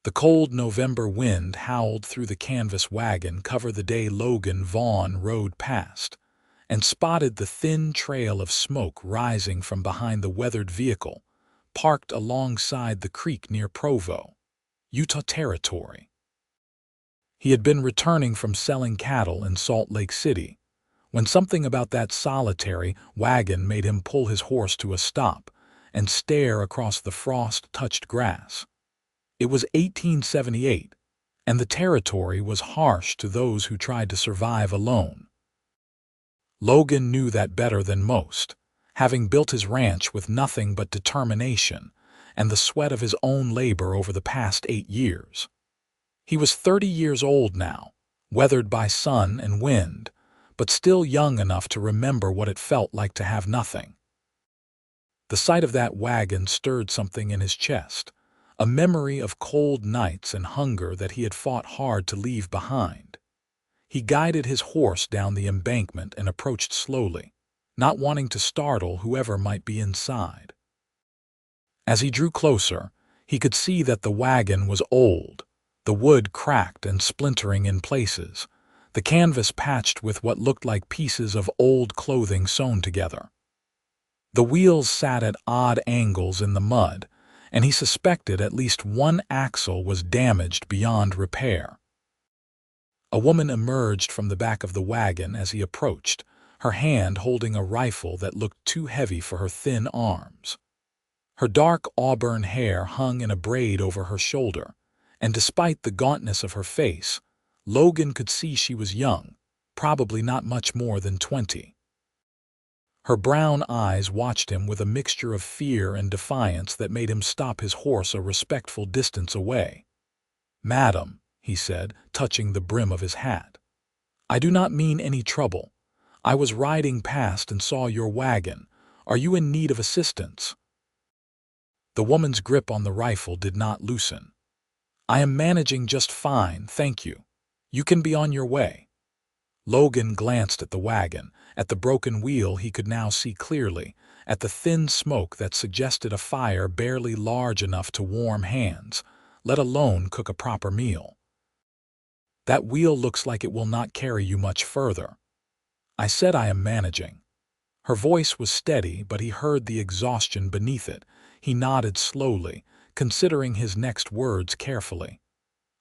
The cold November wind howled through the canvas wagon cover the day Logan Vaughn rode past, and spotted the thin trail of smoke rising from behind the weathered vehicle, parked alongside the creek near Provo, Utah territory. He had been returning from selling cattle in Salt Lake City, when something about that solitary wagon made him pull his horse to a stop and stare across the frost-touched grass. It was 1878, and the territory was harsh to those who tried to survive alone. Logan knew that better than most, having built his ranch with nothing but determination and the sweat of his own labor over the past 8 years. He was 30 years old now, weathered by sun and wind, but still young enough to remember what it felt like to have nothing. The sight of that wagon stirred something in his chest, a memory of cold nights and hunger that he had fought hard to leave behind. He guided his horse down the embankment and approached slowly, not wanting to startle whoever might be inside. As he drew closer, he could see that the wagon was old, the wood cracked and splintering in places, the canvas patched with what looked like pieces of old clothing sewn together. The wheels sat at odd angles in the mud, and he suspected at least one axle was damaged beyond repair. A woman emerged from the back of the wagon as he approached, her hand holding a rifle that looked too heavy for her thin arms. Her dark auburn hair hung in a braid over her shoulder, and despite the gauntness of her face, Logan could see she was young, probably not much more than 20. Her brown eyes watched him with a mixture of fear and defiance that made him stop his horse a respectful distance away. "Madam," he said, touching the brim of his hat, "I do not mean any trouble. I was riding past and saw your wagon. Are you in need of assistance?" The woman's grip on the rifle did not loosen. "I am managing just fine, thank you. You can be on your way." Logan glanced at the wagon, at the broken wheel he could now see clearly, at the thin smoke that suggested a fire barely large enough to warm hands, let alone cook a proper meal. "That wheel looks like it will not carry you much further." "I said I am managing." Her voice was steady, but he heard the exhaustion beneath it. He nodded slowly, considering his next words carefully.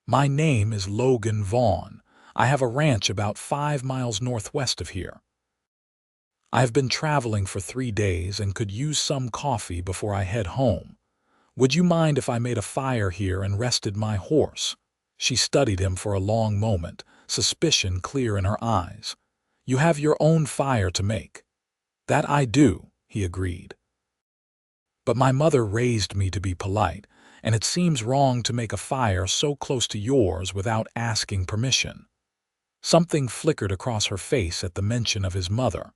"My name is Logan Vaughn. I have a ranch about 5 miles northwest of here. I have been traveling for 3 days and could use some coffee before I head home. Would you mind if I made a fire here and rested my horse?" She studied him for a long moment, suspicion clear in her eyes. "You have your own fire to make." "That I do," he agreed. "But my mother raised me to be polite, and it seems wrong to make a fire so close to yours without asking permission." Something flickered across her face at the mention of his mother.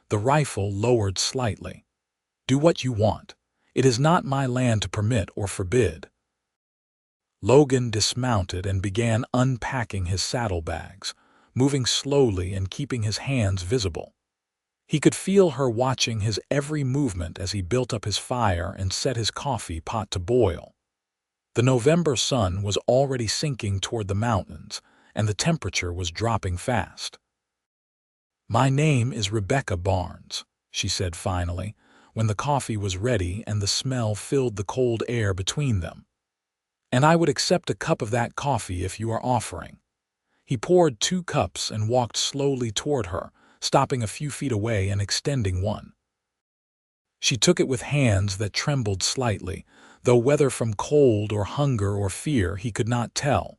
The rifle lowered slightly. "Do what you want. It is not my land to permit or forbid." Logan dismounted and began unpacking his saddlebags, moving slowly and keeping his hands visible. He could feel her watching his every movement as he built up his fire and set his coffee pot to boil. The November sun was already sinking toward the mountains, and the temperature was dropping fast. "My name is Rebecca Barnes," she said finally, when the coffee was ready and the smell filled the cold air between them. "And I would accept a cup of that coffee if you are offering." He poured 2 cups and walked slowly toward her, stopping a few feet away and extending one. She took it with hands that trembled slightly, though whether from cold or hunger or fear he could not tell.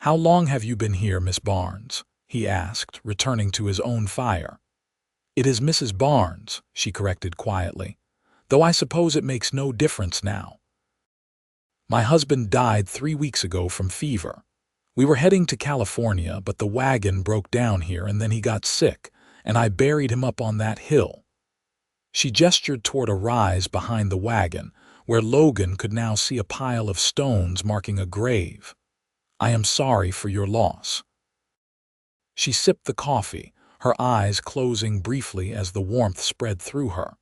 "How long have you been here, Miss Barnes?" he asked, returning to his own fire. "It is Mrs. Barnes," she corrected quietly, "though I suppose it makes no difference now. My husband died 3 weeks ago from fever. We were heading to California, but the wagon broke down here and then he got sick, and I buried him up on that hill." She gestured toward a rise behind the wagon, where Logan could now see a pile of stones marking a grave. "I am sorry for your loss." She sipped the coffee, her eyes closing briefly as the warmth spread through her.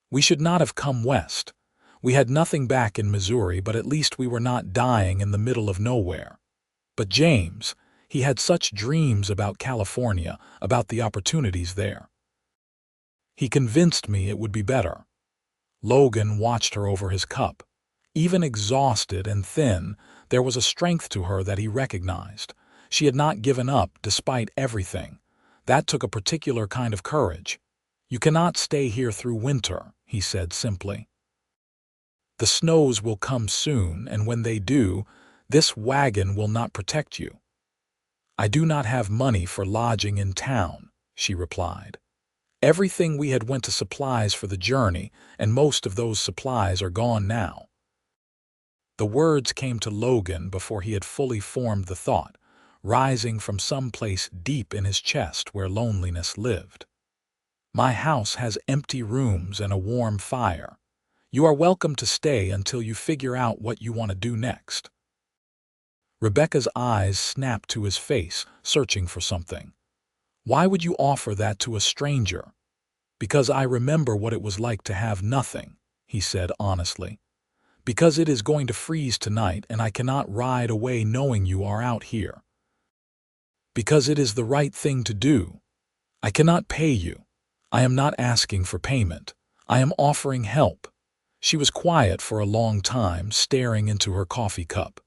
"We should not have come west. We had nothing back in Missouri, but at least we were not dying in the middle of nowhere. But James, he had such dreams about California, about the opportunities there. He convinced me it would be better. Logan watched her over his cup. Even exhausted and thin, there was a strength to her that he recognized. She had not given up despite everything. That took a particular kind of courage. "You cannot stay here through winter," he said simply. "The snows will come soon, and when they do, this wagon will not protect you." "I do not have money for lodging in town," she replied. "Everything we had went to supplies for the journey, and most of those supplies are gone now." The words came to Logan before he had fully formed the thought, rising from some place deep in his chest where loneliness lived. "My house has empty rooms and a warm fire. You are welcome to stay until you figure out what you want to do next." Rebecca's eyes snapped to his face, searching for something. "Why would you offer that to a stranger?" "Because I remember what it was like to have nothing," he said honestly. "Because it is going to freeze tonight and I cannot ride away knowing you are out here. Because it is the right thing to do. I cannot pay you. I am not asking for payment. I am offering help." She was quiet for a long time, staring into her coffee cup.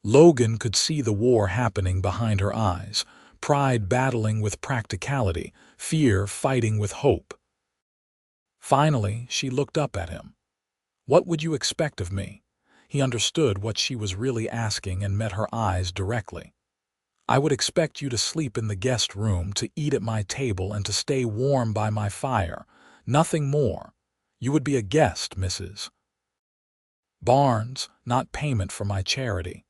Logan could see the war happening behind her eyes, pride battling with practicality, fear fighting with hope. Finally, she looked up at him. "What would you expect of me?" He understood what she was really asking and met her eyes directly. "I would expect you to sleep in the guest room, to eat at my table, and to stay warm by my fire. Nothing more. You would be a guest, Mrs. Barnes, not payment for my charity."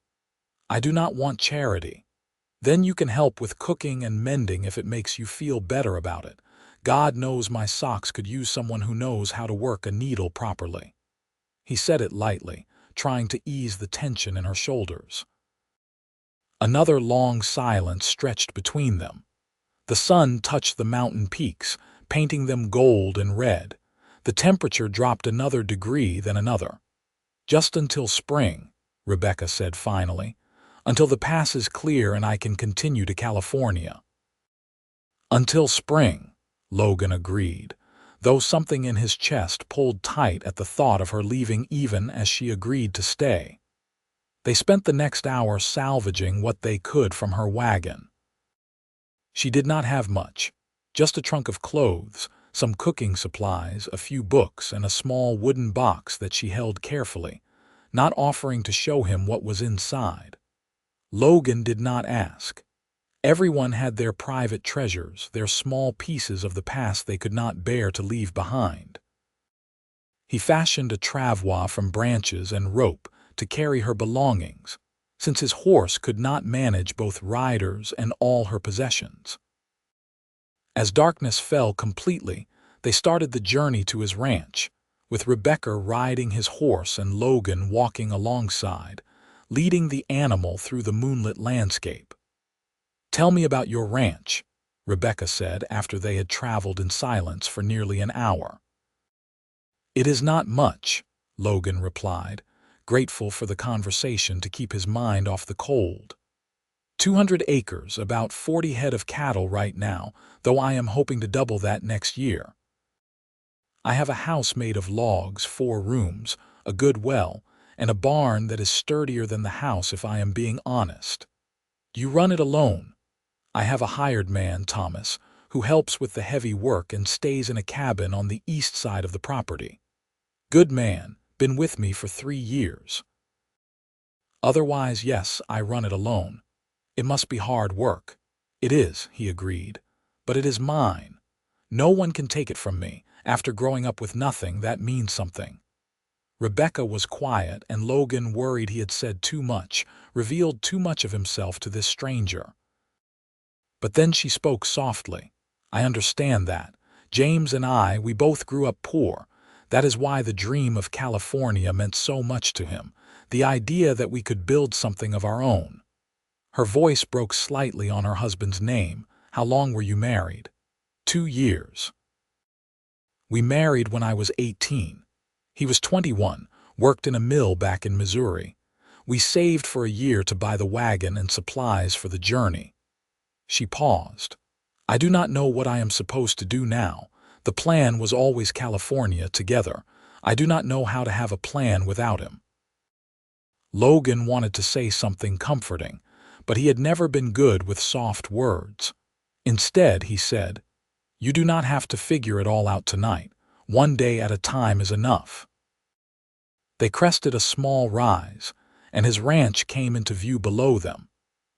"I do not want charity." "Then you can help with cooking and mending if it makes you feel better about it. God knows my socks could use someone who knows how to work a needle properly." He said it lightly, trying to ease the tension in her shoulders. Another long silence stretched between them. The sun touched the mountain peaks, painting them gold and red. The temperature dropped another degree, then another. "Just until spring," Rebecca said finally. "Until the pass is clear and I can continue to California." "Until spring," Logan agreed, though something in his chest pulled tight at the thought of her leaving even as she agreed to stay. They spent the next hour salvaging what they could from her wagon. She did not have much, just a trunk of clothes, some cooking supplies, a few books, and a small wooden box that she held carefully, not offering to show him what was inside. Logan did not ask. Everyone had their private treasures, their small pieces of the past they could not bear to leave behind. He fashioned a travois from branches and rope to carry her belongings, since his horse could not manage both riders and all her possessions. As darkness fell completely, they started the journey to his ranch, with Rebecca riding his horse and Logan walking alongside, leading the animal through the moonlit landscape. "Tell me about your ranch," Rebecca said after they had traveled in silence for nearly an hour. "It is not much," Logan replied, grateful for the conversation to keep his mind off the cold. 200 acres, about 40 head of cattle right now, though I am hoping to double that next year. I have a house made of logs, 4 rooms, a good well, and a barn that is sturdier than the house if I am being honest." "You run it alone?" "I have a hired man, Thomas, who helps with the heavy work and stays in a cabin on the east side of the property. Good man, been with me for 3 years. Otherwise, yes, I run it alone. It must be hard work." "It is," he agreed, "but it is mine. No one can take it from me. After growing up with nothing, that means something." Rebecca was quiet, and Logan worried he had said too much, revealed too much of himself to this stranger. But then she spoke softly. "I understand that. James and we both grew up poor. That is why the dream of California meant so much to him, the idea that we could build something of our own." Her voice broke slightly on her husband's name. "How long were you married?" 2 years. "We married when I was 18. He was 21, Worked in a mill back in Missouri. We saved for a year to buy the wagon and supplies for the journey." She paused. "I do not know what I am supposed to do now. The plan was always California together. I do not know how to have a plan without him." Logan wanted to say something comforting, but he had never been good with soft words. Instead, he said, "You do not have to figure it all out tonight. One day at a time is enough." They crested a small rise, and his ranch came into view below them,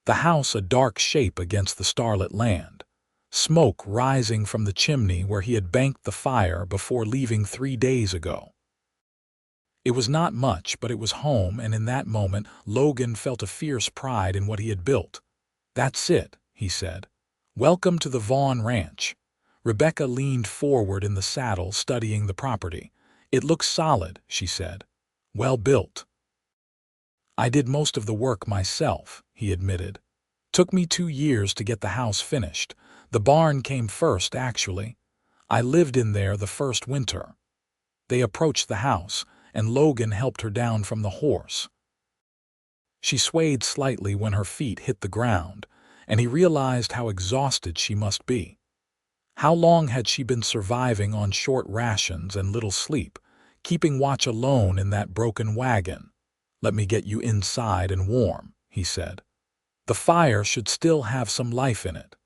the house a dark shape against the starlit land, smoke rising from the chimney where he had banked the fire before leaving 3 days ago. It was not much, but it was home, and in that moment Logan felt a fierce pride in what he had built. "That's it," he said. "Welcome to the Vaughn Ranch." Rebecca leaned forward in the saddle, studying the property. "It looks solid," she said. "Well built." "I did most of the work myself," he admitted. "Took me 2 years to get the house finished. The barn came first, actually. I lived in there the first winter." They approached the house, and Logan helped her down from the horse. She swayed slightly when her feet hit the ground, and he realized how exhausted she must be. How long had she been surviving on short rations and little sleep, keeping watch alone in that broken wagon? "Let me get you inside and warm," he said. "The fire should still have some life in it."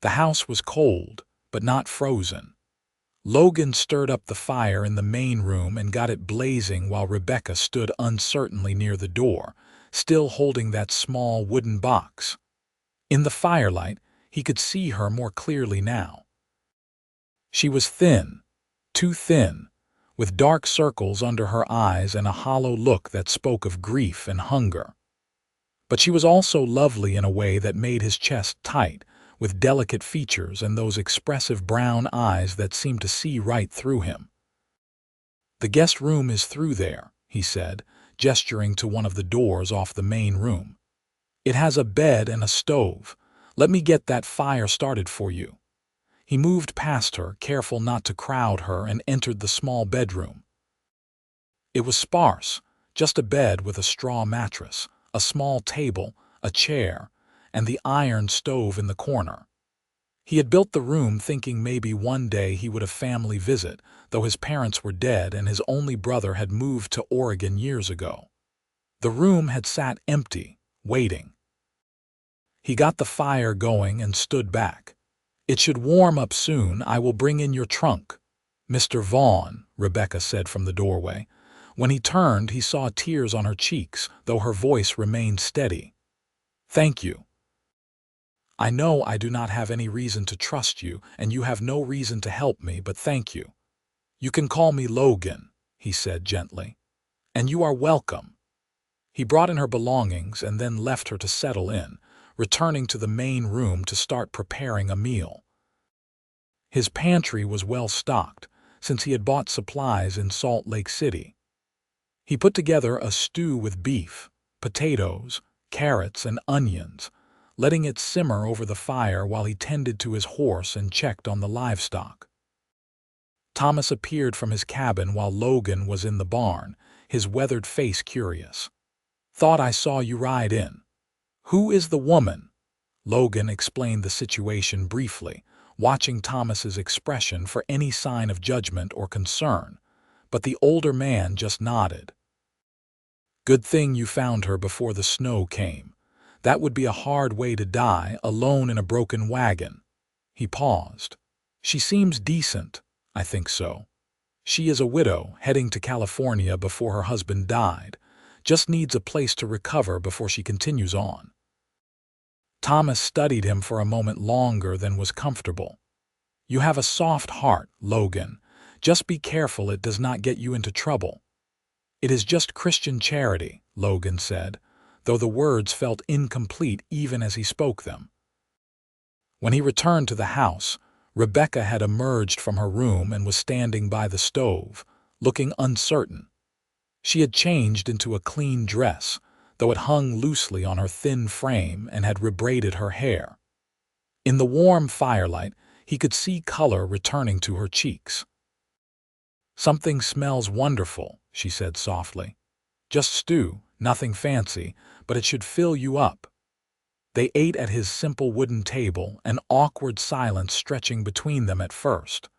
The house was cold, but not frozen. Logan stirred up the fire in the main room and got it blazing while Rebecca stood uncertainly near the door, still holding that small wooden box. In the firelight, he could see her more clearly now. She was thin, too thin, with dark circles under her eyes and a hollow look that spoke of grief and hunger. But she was also lovely in a way that made his chest tight, with delicate features and those expressive brown eyes that seemed to see right through him. "The guest room is through there," he said, gesturing to one of the doors off the main room. "It has a bed and a stove. Let me get that fire started for you." He moved past her, careful not to crowd her, and entered the small bedroom. It was sparse, just a bed with a straw mattress, a small table, a chair, and the iron stove in the corner. He had built the room thinking maybe one day he would have family visit, though his parents were dead and his only brother had moved to Oregon years ago. The room had sat empty, waiting. He got the fire going and stood back. "It should warm up soon. I will bring in your trunk." "Mr. Vaughn," Rebecca said from the doorway. When he turned, he saw tears on her cheeks, though her voice remained steady. "Thank you. I know I do not have any reason to trust you, and you have no reason to help me, but thank you. You can call me Logan," he said gently. "And you are welcome." He brought in her belongings and then left her to settle in, returning to the main room to start preparing a meal. His pantry was well stocked, since he had bought supplies in Salt Lake City. He put together a stew with beef, potatoes, carrots, and onions, letting it simmer over the fire while he tended to his horse and checked on the livestock. Thomas appeared from his cabin while Logan was in the barn, his weathered face curious. "Thought I saw you ride in." "Who is the woman?" Logan explained the situation briefly, watching Thomas's expression for any sign of judgment or concern, but the older man just nodded. "Good thing you found her before the snow came. That would be a hard way to die, alone in a broken wagon." He paused. "She seems decent." "I think so. She is a widow, heading to California before her husband died. Just needs a place to recover before she continues on." Thomas studied him for a moment longer than was comfortable. "You have a soft heart, Logan. Just be careful it does not get you into trouble." "It is just Christian charity," Logan said, though the words felt incomplete even as he spoke them. When he returned to the house, Rebecca had emerged from her room and was standing by the stove, looking uncertain. She had changed into a clean dress, though it hung loosely on her thin frame, and had rebraided her hair. In the warm firelight, he could see color returning to her cheeks. "Something smells wonderful," she said softly. "Just stew, nothing fancy, but it should fill you up." They ate at his simple wooden table, an awkward silence stretching between them at first.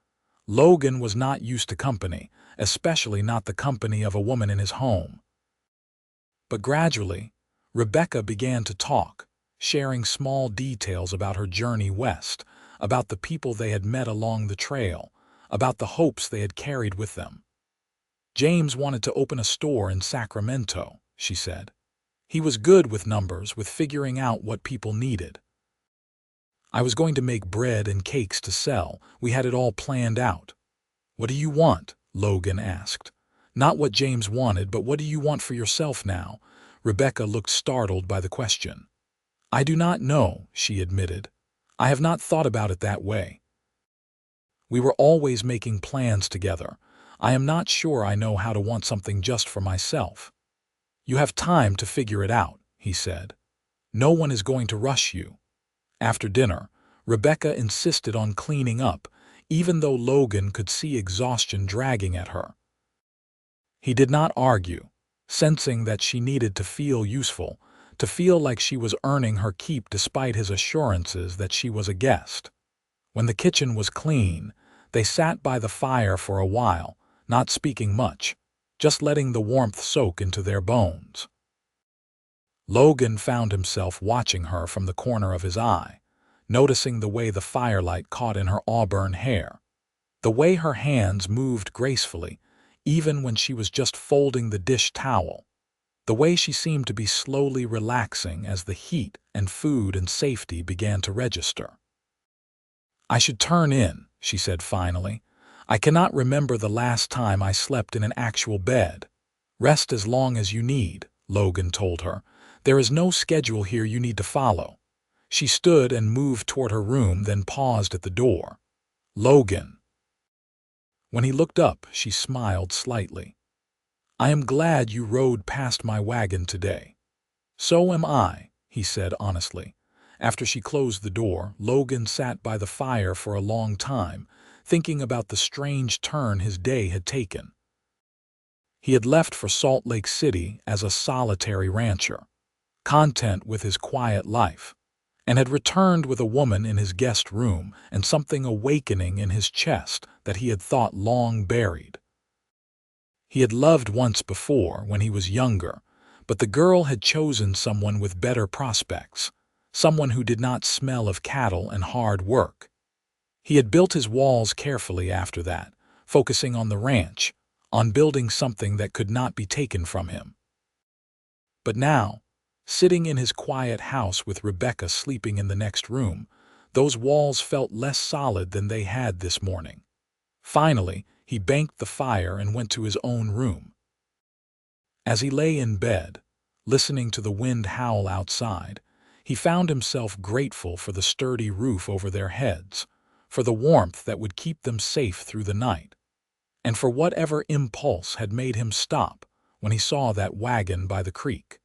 Logan was not used to company, especially not the company of a woman in his home. But gradually, Rebecca began to talk, sharing small details about her journey west, about the people they had met along the trail, about the hopes they had carried with them. "James wanted to open a store in Sacramento," she said. "He was good with numbers, with figuring out what people needed. I was going to make bread and cakes to sell. We had it all planned out." "What do you want?" Logan asked. "Not what James wanted, but what do you want for yourself now?" Rebecca looked startled by the question. "I do not know," she admitted. "I have not thought about it that way. We were always making plans together. I am not sure I know how to want something just for myself." "You have time to figure it out," he said. "No one is going to rush you." After dinner, Rebecca insisted on cleaning up, even though Logan could see exhaustion dragging at her. He did not argue, sensing that she needed to feel useful, to feel like she was earning her keep despite his assurances that she was a guest. When the kitchen was clean, they sat by the fire for a while, not speaking much, just letting the warmth soak into their bones. Logan found himself watching her from the corner of his eye, noticing the way the firelight caught in her auburn hair, the way her hands moved gracefully, even when she was just folding the dish towel, the way she seemed to be slowly relaxing as the heat and food and safety began to register. "I should turn in," she said finally. "I cannot remember the last time I slept in an actual bed." "Rest as long as you need," Logan told her. "There is no schedule here you need to follow." She stood and moved toward her room, then paused at the door. "Logan." When he looked up, she smiled slightly. "I am glad you rode past my wagon today." "So am I," he said honestly. After she closed the door, Logan sat by the fire for a long time, thinking about the strange turn his day had taken. He had left for Salt Lake City as a solitary rancher, content with his quiet life, and had returned with a woman in his guest room and something awakening in his chest that he had thought long buried. He had loved once before when he was younger, but the girl had chosen someone with better prospects, someone who did not smell of cattle and hard work. He had built his walls carefully after that, focusing on the ranch, on building something that could not be taken from him. But now, sitting in his quiet house with Rebecca sleeping in the next room, those walls felt less solid than they had this morning. Finally, he banked the fire and went to his own room. As he lay in bed, listening to the wind howl outside, he found himself grateful for the sturdy roof over their heads, for the warmth that would keep them safe through the night, and for whatever impulse had made him stop when he saw that wagon by the creek.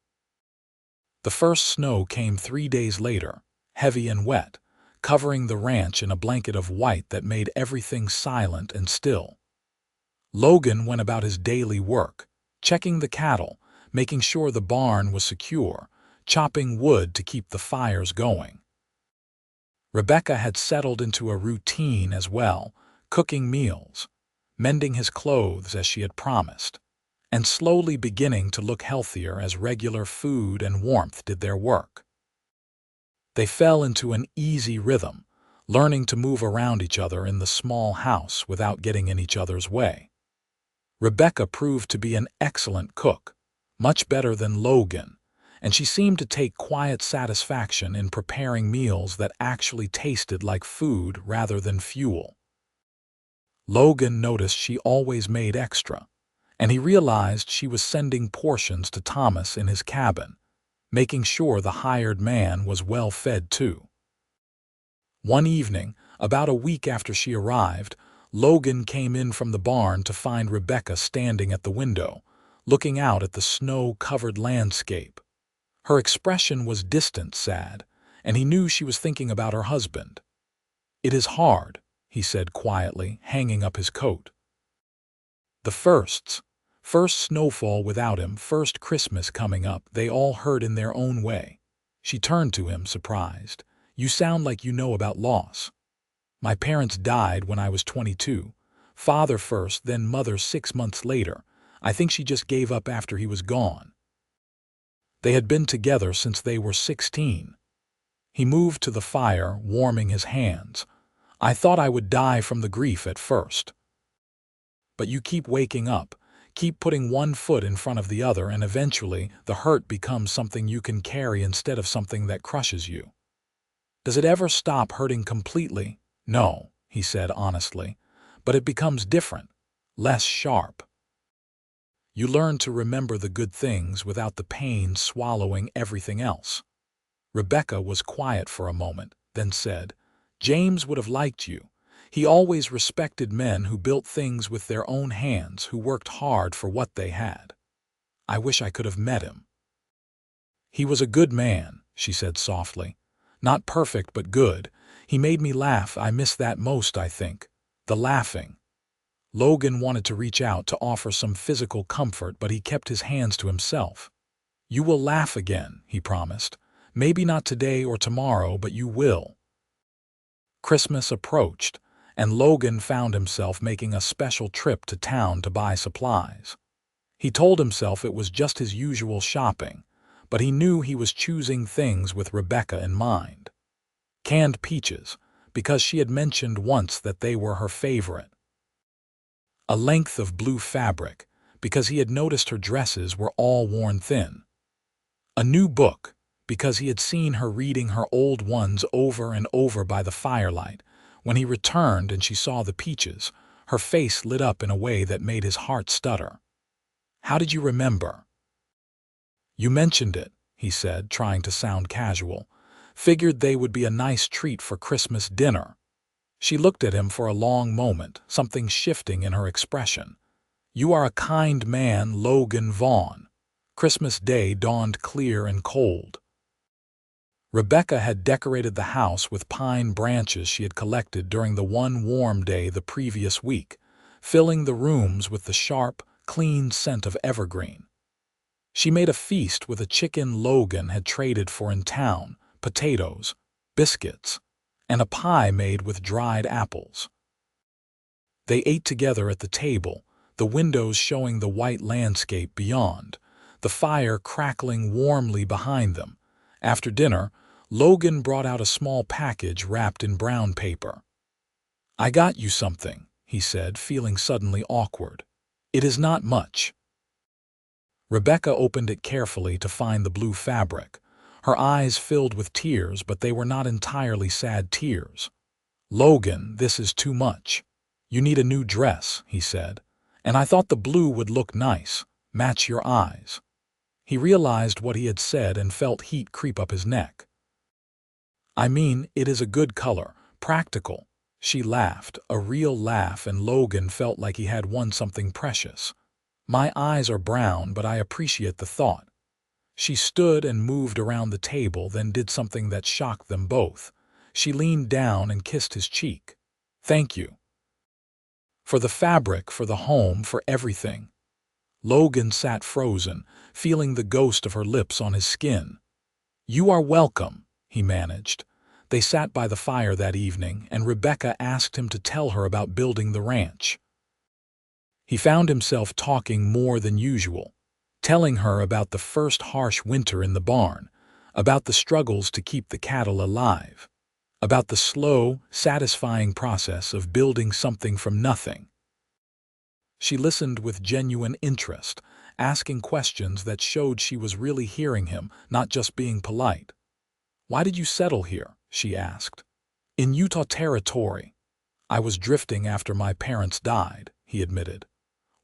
The first snow came 3 days later, heavy and wet, covering the ranch in a blanket of white that made everything silent and still. Logan went about his daily work, checking the cattle, making sure the barn was secure, chopping wood to keep the fires going. Rebecca had settled into a routine as well, cooking meals, mending his clothes as she had promised, and slowly beginning to look healthier as regular food and warmth did their work. They fell into an easy rhythm, learning to move around each other in the small house without getting in each other's way. Rebecca proved to be an excellent cook, much better than Logan, and she seemed to take quiet satisfaction in preparing meals that actually tasted like food rather than fuel. Logan noticed she always made extra, and he realized she was sending portions to Thomas in his cabin, making sure the hired man was well fed too. One evening, about a week after she arrived, Logan came in from the barn to find Rebecca standing at the window, looking out at the snow-covered landscape. Her expression was distant, sad, and he knew she was thinking about her husband. "It is hard," he said quietly, hanging up his coat. "The firsts. First snowfall without him, first Christmas coming up, they all hurt in their own way. She turned to him, surprised. "You sound like you know about loss." "My parents died when I was 22. Father first, then mother 6 months later. I think she just gave up after he was gone. They had been together since they were 16. He moved to the fire, warming his hands. "I thought I would die from the grief at first. But you keep waking up, keep putting one foot in front of the other, and eventually the hurt becomes something you can carry instead of something that crushes you." "Does it ever stop hurting completely?" "No," he said honestly, "but it becomes different, less sharp. You learn to remember the good things without the pain swallowing everything else." Rebecca was quiet for a moment, then said, "James would have liked you. He always respected men who built things with their own hands, who worked hard for what they had. I wish I could have met him." "He was a good man," she said softly. "Not perfect, but good. He made me laugh. I miss that most, I think. The laughing." Logan wanted to reach out to offer some physical comfort, but he kept his hands to himself. "You will laugh again," he promised. "Maybe not today or tomorrow, but you will." Christmas approached, and Logan found himself making a special trip to town to buy supplies. He told himself it was just his usual shopping, but he knew he was choosing things with Rebecca in mind. Canned peaches, because she had mentioned once that they were her favorite. A length of blue fabric, because he had noticed her dresses were all worn thin. A new book, because he had seen her reading her old ones over and over by the firelight. When he returned and she saw the peaches, her face lit up in a way that made his heart stutter. "How did you remember?" "You mentioned it," he said, trying to sound casual. "Figured they would be a nice treat for Christmas dinner." She looked at him for a long moment, something shifting in her expression. "You are a kind man, Logan Vaughn." Christmas Day dawned clear and cold. Rebecca had decorated the house with pine branches she had collected during the one warm day the previous week, filling the rooms with the sharp, clean scent of evergreen. She made a feast with a chicken Logan had traded for in town, potatoes, biscuits, and a pie made with dried apples. They ate together at the table, the windows showing the white landscape beyond, the fire crackling warmly behind them. After dinner, Logan brought out a small package wrapped in brown paper. "I got you something," he said, feeling suddenly awkward. "It is not much." Rebecca opened it carefully to find the blue fabric. Her eyes filled with tears, but they were not entirely sad tears. "Logan, this is too much. You need a new dress," he said. "And I thought the blue would look nice, match your eyes." He realized what he had said and felt heat creep up his neck. "I mean, it is a good color, practical." She laughed, a real laugh, and Logan felt like he had won something precious. "My eyes are brown, but I appreciate the thought." She stood and moved around the table, then did something that shocked them both. She leaned down and kissed his cheek. "Thank you. For the fabric, for the home, for everything." Logan sat frozen, feeling the ghost of her lips on his skin. "You are welcome," he managed. They sat by the fire that evening, and Rebecca asked him to tell her about building the ranch. He found himself talking more than usual, telling her about the first harsh winter in the barn, about the struggles to keep the cattle alive, about the slow, satisfying process of building something from nothing. She listened with genuine interest, asking questions that showed she was really hearing him, not just being polite. "Why did you settle here?" she asked. "In Utah Territory. I was drifting after my parents died," he admitted.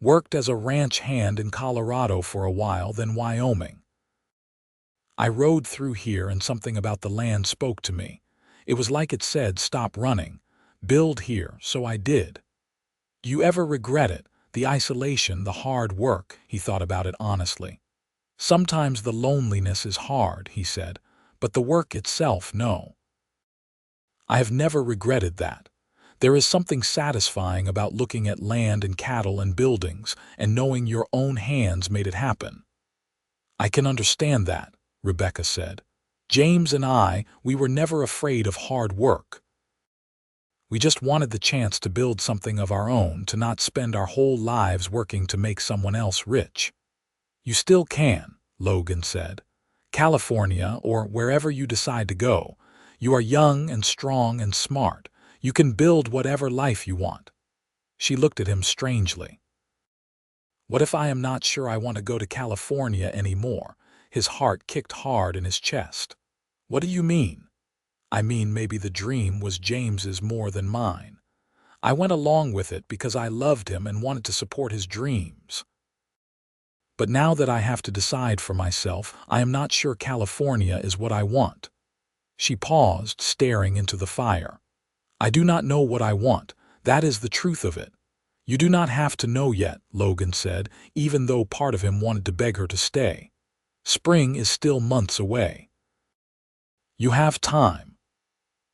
"Worked as a ranch hand in Colorado for a while, then Wyoming. I rode through here and something about the land spoke to me. It was like it said, stop running, build here, so I did." "Do you ever regret it? The isolation, the hard work?" He thought about it honestly. "Sometimes the loneliness is hard," he said, "but the work itself, no. I have never regretted that. There is something satisfying about looking at land and cattle and buildings and knowing your own hands made it happen. I can understand that, Rebecca said. James and we were never afraid of hard work. We just wanted the chance to build something of our own, to not spend our whole lives working to make someone else rich. You still can, Logan said. California, or wherever you decide to go. You are young and strong and smart. You can build whatever life you want. She looked at him strangely. What if I am not sure I want to go to California anymore? His heart kicked hard in his chest. What do you mean? I mean, maybe the dream was James's more than mine. I went along with it because I loved him and wanted to support his dreams. But now that I have to decide for myself, I am not sure California is what I want. She paused, staring into the fire. I do not know what I want. That is the truth of it. You do not have to know yet, Logan said, even though part of him wanted to beg her to stay. Spring is still months away. You have time.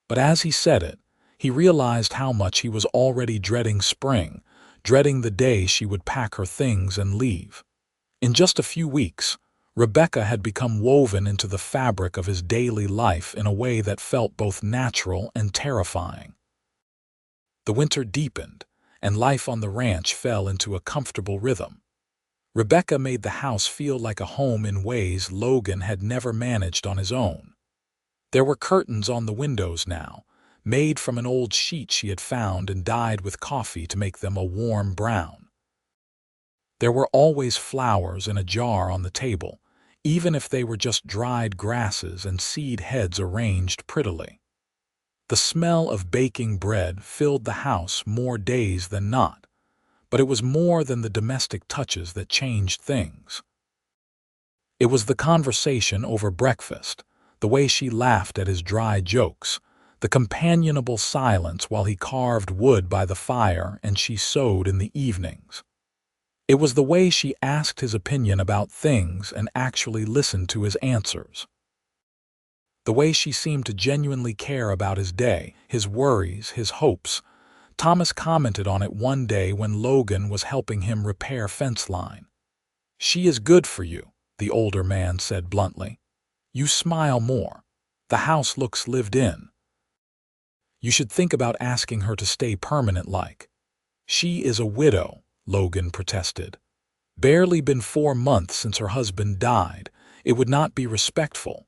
But as he said it, he realized how much he was already dreading spring, dreading the day she would pack her things and leave. In just a few weeks, Rebecca had become woven into the fabric of his daily life in a way that felt both natural and terrifying. The winter deepened, and life on the ranch fell into a comfortable rhythm. Rebecca made the house feel like a home in ways Logan had never managed on his own. There were curtains on the windows now, made from an old sheet she had found and dyed with coffee to make them a warm brown. There were always flowers in a jar on the table, even if they were just dried grasses and seed heads arranged prettily. The smell of baking bread filled the house more days than not, but it was more than the domestic touches that changed things. It was the conversation over breakfast, the way she laughed at his dry jokes, the companionable silence while he carved wood by the fire and she sewed in the evenings. It was the way she asked his opinion about things and actually listened to his answers. The way she seemed to genuinely care about his day, his worries, his hopes. Thomas commented on it one day when Logan was helping him repair fence line. "She is good for you," the older man said bluntly. "You smile more. The house looks lived in. You should think about asking her to stay permanent like." "She is a widow," Logan protested. "Barely been 4 months since her husband died. It would not be respectful."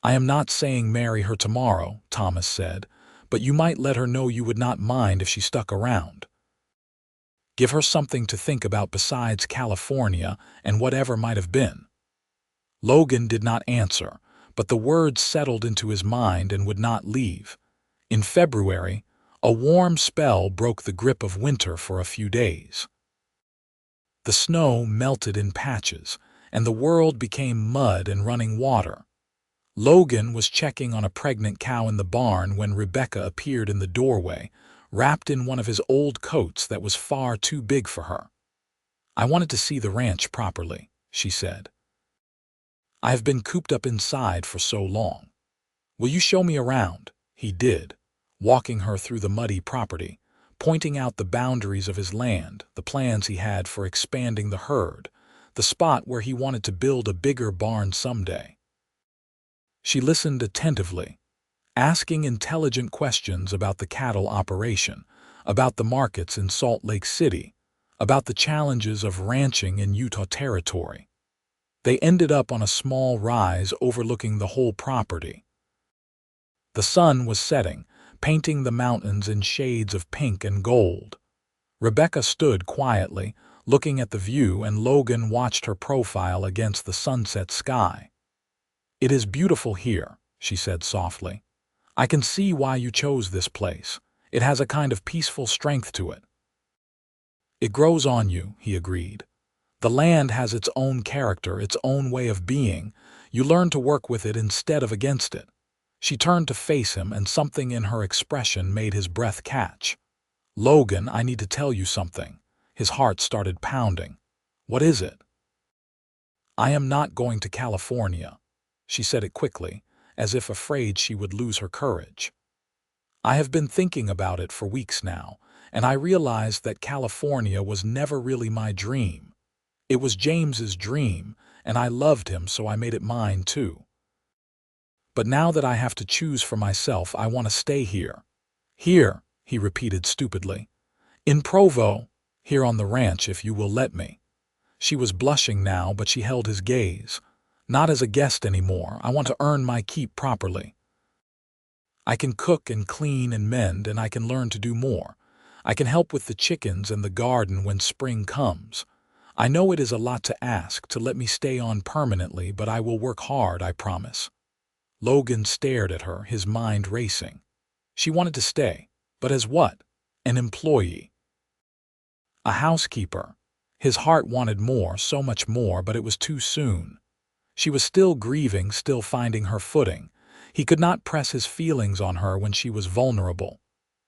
"I am not saying marry her tomorrow," Thomas said, "but you might let her know you would not mind if she stuck around. Give her something to think about besides California and whatever might have been." Logan did not answer, but the words settled into his mind and would not leave. In February, a warm spell broke the grip of winter for a few days. The snow melted in patches, and the world became mud and running water. Logan was checking on a pregnant cow in the barn when Rebecca appeared in the doorway, wrapped in one of his old coats that was far too big for her. "I wanted to see the ranch properly," she said. "I have been cooped up inside for so long. Will you show me around?" He did, walking her through the muddy property, pointing out the boundaries of his land, the plans he had for expanding the herd, the spot where he wanted to build a bigger barn someday. She listened attentively, asking intelligent questions about the cattle operation, about the markets in Salt Lake City, about the challenges of ranching in Utah Territory. They ended up on a small rise overlooking the whole property. The sun was setting, painting the mountains in shades of pink and gold. Rebecca stood quietly, looking at the view, and Logan watched her profile against the sunset sky. "It is beautiful here," she said softly. "I can see why you chose this place. It has a kind of peaceful strength to it." "It grows on you," he agreed. "The land has its own character, its own way of being. You learn to work with it instead of against it." She turned to face him, and something in her expression made his breath catch. "Logan, I need to tell you something." His heart started pounding. "What is it?" "I am not going to California." She said it quickly, as if afraid she would lose her courage. I have been thinking about it for weeks now, and I realized that California was never really my dream. It was James's dream, and I loved him, so I made it mine too. But now that I have to choose for myself, I want to stay here. Here, he repeated stupidly. In Provo, here on the ranch, if you will let me. She was blushing now, but she held his gaze. Not as a guest anymore. I want to earn my keep properly. I can cook and clean and mend, and I can learn to do more. I can help with the chickens and the garden when spring comes. I know it is a lot to ask to let me stay on permanently, but I will work hard, I promise. Logan stared at her, his mind racing. She wanted to stay, but as what? An employee. A housekeeper. His heart wanted more, so much more, but it was too soon. She was still grieving, still finding her footing. He could not press his feelings on her when she was vulnerable.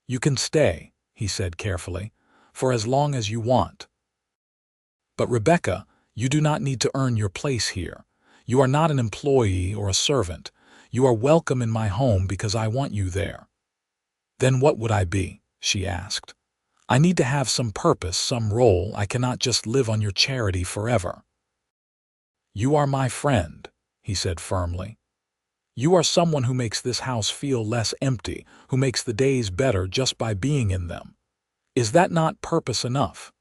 You can stay, he said carefully, for as long as you want. But Rebecca, you do not need to earn your place here. You are not an employee or a servant. You are welcome in my home because I want you there. Then what would I be? She asked. I need to have some purpose, some role. I cannot just live on your charity forever. You are my friend, he said firmly. You are someone who makes this house feel less empty, who makes the days better just by being in them. Is that not purpose enough?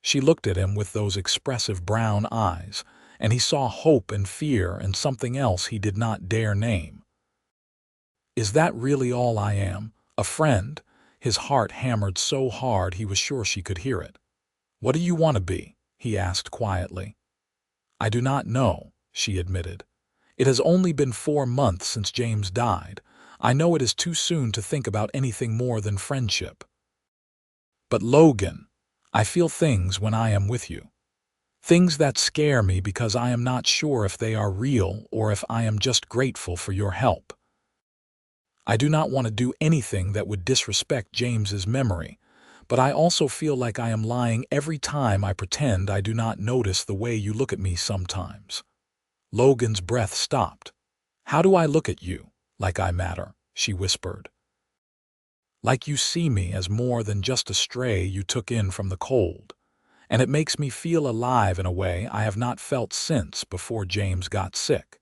She looked at him with those expressive brown eyes, and he saw hope and fear and something else he did not dare name. Is that really all I am? A friend? His heart hammered so hard he was sure she could hear it. What do you want to be? He asked quietly. I do not know, she admitted. It has only been 4 months since James died. I know it is too soon to think about anything more than friendship. But Logan, I feel things when I am with you. Things that scare me because I am not sure if they are real or if I am just grateful for your help. I do not want to do anything that would disrespect James's memory, but I also feel like I am lying every time I pretend I do not notice the way you look at me sometimes. Logan's breath stopped. How do I look at you? Like I matter, she whispered. Like you see me as more than just a stray you took in from the cold. And it makes me feel alive in a way I have not felt since before James got sick.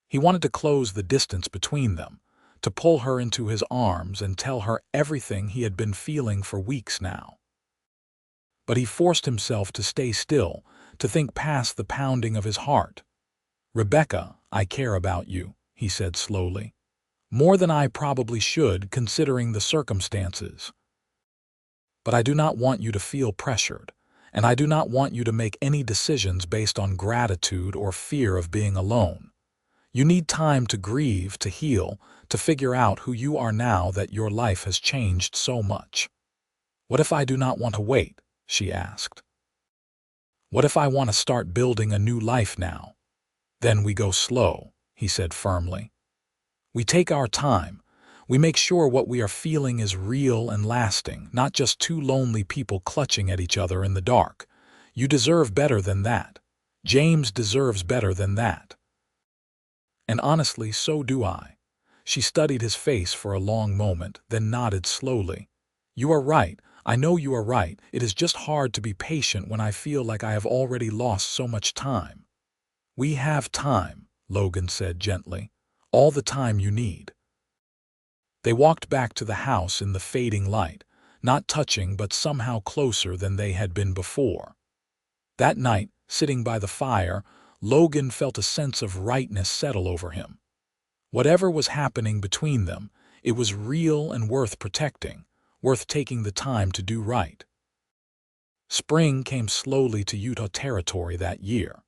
He wanted to close the distance between them, to pull her into his arms and tell her everything he had been feeling for weeks now. But he forced himself to stay still, to think past the pounding of his heart. Rebecca, I care about you, he said slowly. More than I probably should, considering the circumstances. But I do not want you to feel pressured, and I do not want you to make any decisions based on gratitude or fear of being alone. You need time to grieve, to heal, to figure out who you are now that your life has changed so much. What if I do not want to wait? She asked. What if I want to start building a new life now? Then we go slow, he said firmly. We take our time. We make sure what we are feeling is real and lasting, not just two lonely people clutching at each other in the dark. You deserve better than that. James deserves better than that. And honestly, so do I. She studied his face for a long moment, then nodded slowly. You are right. I know you are right. It is just hard to be patient when I feel like I have already lost so much time. We have time, Logan said gently. All the time you need. They walked back to the house in the fading light, not touching but somehow closer than they had been before. That night, sitting by the fire, Logan felt a sense of rightness settle over him. Whatever was happening between them, it was real and worth protecting, worth taking the time to do right. Spring came slowly to Utah territory that year.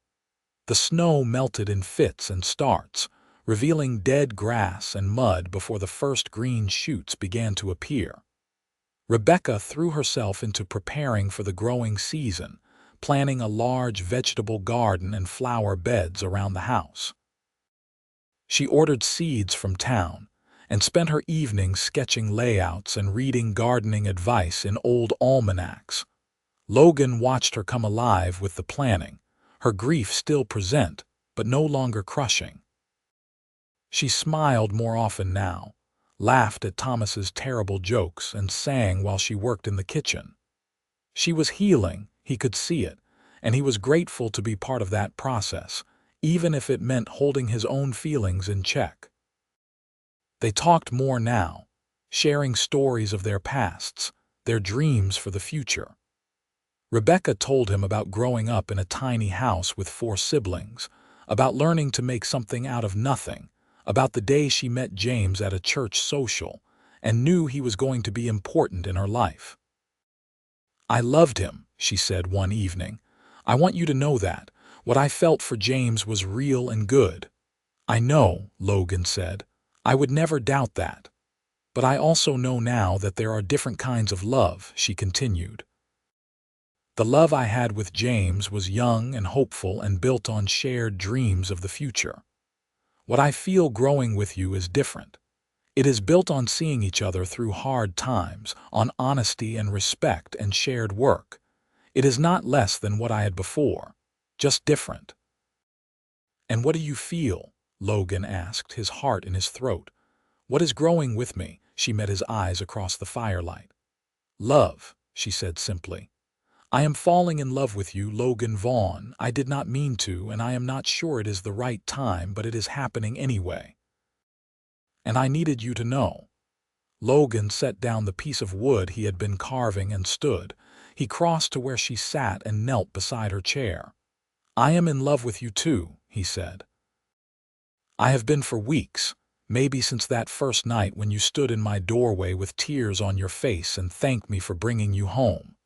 The snow melted in fits and starts, revealing dead grass and mud before the first green shoots began to appear. Rebecca threw herself into preparing for the growing season, planting a large vegetable garden and flower beds around the house. She ordered seeds from town and spent her evenings sketching layouts and reading gardening advice in old almanacs. Logan watched her come alive with the planning, her grief still present, but no longer crushing. She smiled more often now, laughed at Thomas's terrible jokes, and sang while she worked in the kitchen. She was healing, he could see it, and he was grateful to be part of that process, even if it meant holding his own feelings in check. They talked more now, sharing stories of their pasts, their dreams for the future. Rebecca told him about growing up in a tiny house with 4 siblings, about learning to make something out of nothing, about the day she met James at a church social and knew he was going to be important in her life. "I loved him," she said one evening. "I want you to know that. What I felt for James was real and good." "I know," Logan said. "I would never doubt that. But I also know now that there are different kinds of love," she continued. "The love I had with James was young and hopeful and built on shared dreams of the future. What I feel growing with you is different. It is built on seeing each other through hard times, on honesty and respect and shared work. It is not less than what I had before, just different." "And what do you feel?" Logan asked, his heart in his throat. "What is growing with me?" She met his eyes across the firelight. "Love," she said simply. "I am falling in love with you, Logan Vaughn. I did not mean to, and I am not sure it is the right time, but it is happening anyway. And I needed you to know." Logan set down the piece of wood he had been carving and stood. He crossed to where she sat and knelt beside her chair. "I am in love with you too," he said. "I have been for weeks, maybe since that first night when you stood in my doorway with tears on your face and thanked me for bringing you home.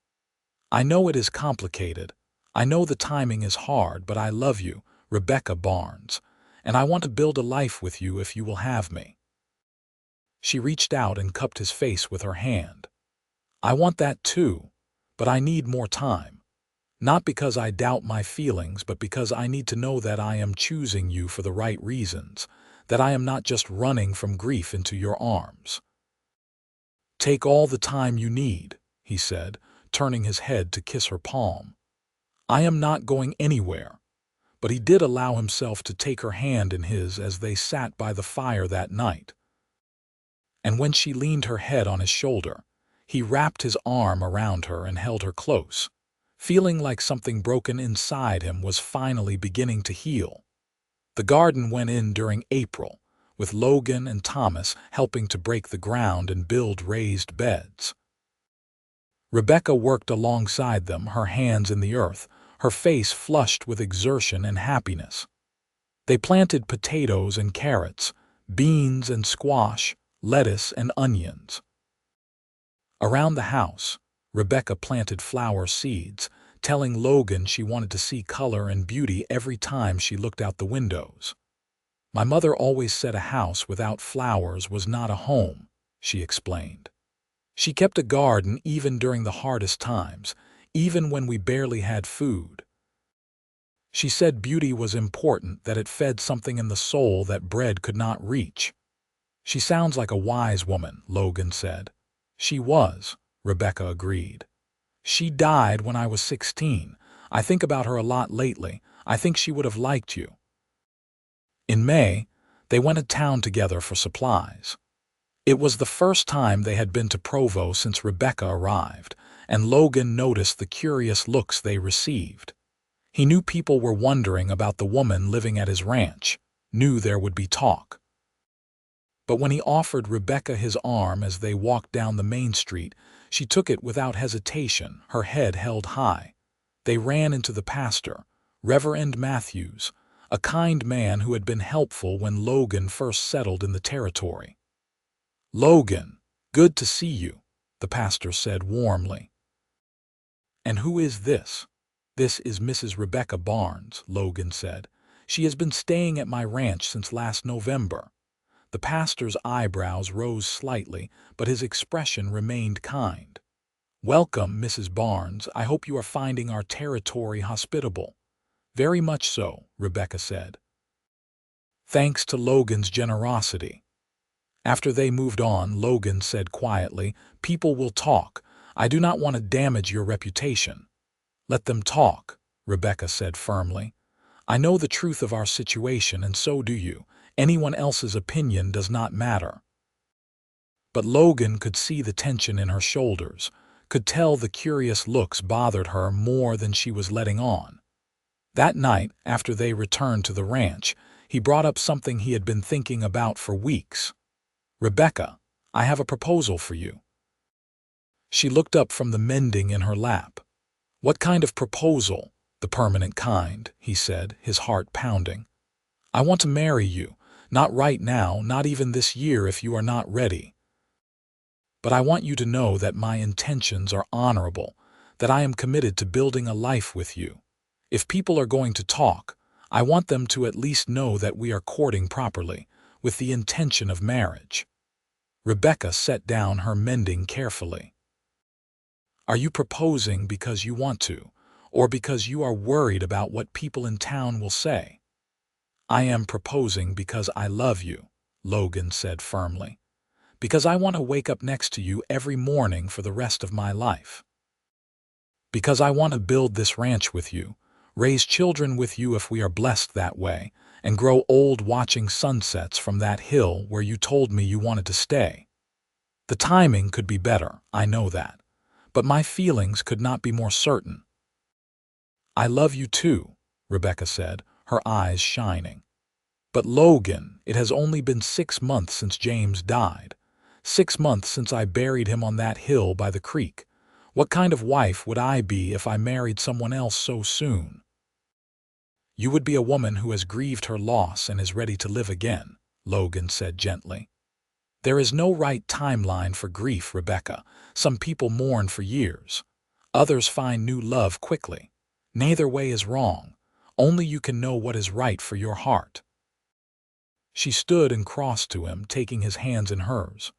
I know it is complicated. I know the timing is hard, but I love you, Rebecca Barnes, and I want to build a life with you if you will have me." She reached out and cupped his face with her hand. "I want that too, but I need more time. Not because I doubt my feelings, but because I need to know that I am choosing you for the right reasons, that I am not just running from grief into your arms." "Take all the time you need," he said, turning his head to kiss her palm. "I am not going anywhere." But he did allow himself to take her hand in his as they sat by the fire that night. And when she leaned her head on his shoulder, he wrapped his arm around her and held her close, feeling like something broken inside him was finally beginning to heal. The garden went in during April, with Logan and Thomas helping to break the ground and build raised beds. Rebecca worked alongside them, her hands in the earth, her face flushed with exertion and happiness. They planted potatoes and carrots, beans and squash, lettuce and onions. Around the house, Rebecca planted flower seeds, telling Logan she wanted to see color and beauty every time she looked out the windows. "My mother always said a house without flowers was not a home," she explained. "She kept a garden even during the hardest times, even when we barely had food. She said beauty was important, that it fed something in the soul that bread could not reach." "She sounds like a wise woman," Logan said. "She was," Rebecca agreed. "She died when I was 16. I think about her a lot lately. I think she would have liked you." In May, they went to town together for supplies. It was the first time they had been to Provo since Rebecca arrived, and Logan noticed the curious looks they received. He knew people were wondering about the woman living at his ranch, knew there would be talk. But when he offered Rebecca his arm as they walked down the main street, she took it without hesitation, her head held high. They ran into the pastor, Reverend Matthews, a kind man who had been helpful when Logan first settled in the territory. "Logan, good to see you," the pastor said warmly. "And who is this?" "This is Mrs. Rebecca Barnes," Logan said. "She has been staying at my ranch since last November." The pastor's eyebrows rose slightly, but his expression remained kind. "Welcome, Mrs. Barnes. I hope you are finding our territory hospitable." "Very much so," Rebecca said. "Thanks to Logan's generosity." After they moved on, Logan said quietly, "People will talk. I do not want to damage your reputation." "Let them talk," Rebecca said firmly. "I know the truth of our situation, and so do you. Anyone else's opinion does not matter." But Logan could see the tension in her shoulders, could tell the curious looks bothered her more than she was letting on. That night, after they returned to the ranch, he brought up something he had been thinking about for weeks. "Rebecca, I have a proposal for you." She looked up from the mending in her lap. "What kind of proposal?" "The permanent kind," he said, his heart pounding. "I want to marry you. Not right now, not even this year if you are not ready. But I want you to know that my intentions are honorable, that I am committed to building a life with you. If people are going to talk, I want them to at least know that we are courting properly, with the intention of marriage." Rebecca set down her mending carefully. "Are you proposing because you want to, or because you are worried about what people in town will say?" "I am proposing because I love you," Logan said firmly. "Because I want to wake up next to you every morning for the rest of my life. Because I want to build this ranch with you, raise children with you if we are blessed that way, and grow old watching sunsets from that hill where you told me you wanted to stay. The timing could be better, I know that, but my feelings could not be more certain." "I love you too," Rebecca said, her eyes shining. "But Logan, it has only been 6 months since James died. 6 months since I buried him on that hill by the creek. What kind of wife would I be if I married someone else so soon?" "You would be a woman who has grieved her loss and is ready to live again," Logan said gently. "There is no right timeline for grief, Rebecca. Some people mourn for years. Others find new love quickly. Neither way is wrong. Only you can know what is right for your heart." She stood and crossed to him, taking his hands in hers.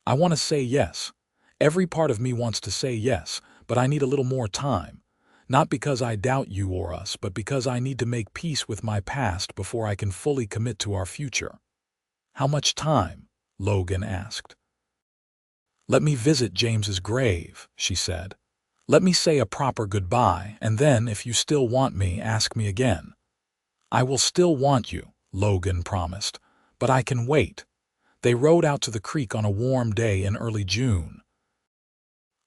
"I want to say yes. Every part of me wants to say yes, but I need a little more time. Not because I doubt you or us, but because I need to make peace with my past before I can fully commit to our future." "How much time?" Logan asked. "Let me visit James's grave," she said. "Let me say a proper goodbye, and then, if you still want me, ask me again." "I will still want you," Logan promised, "but I can wait." They rode out to the creek on a warm day in early June.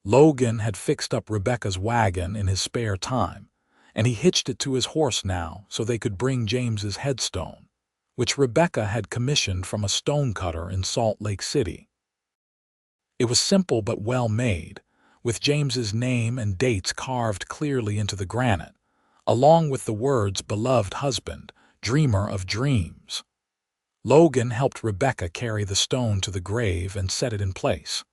Logan had fixed up Rebecca's wagon in his spare time, and he hitched it to his horse now so they could bring James's headstone, which Rebecca had commissioned from a stonecutter in Salt Lake City. It was simple but well made, with James's name and dates carved clearly into the granite, along with the words "beloved husband, dreamer of dreams." Logan helped Rebecca carry the stone to the grave and set it in place.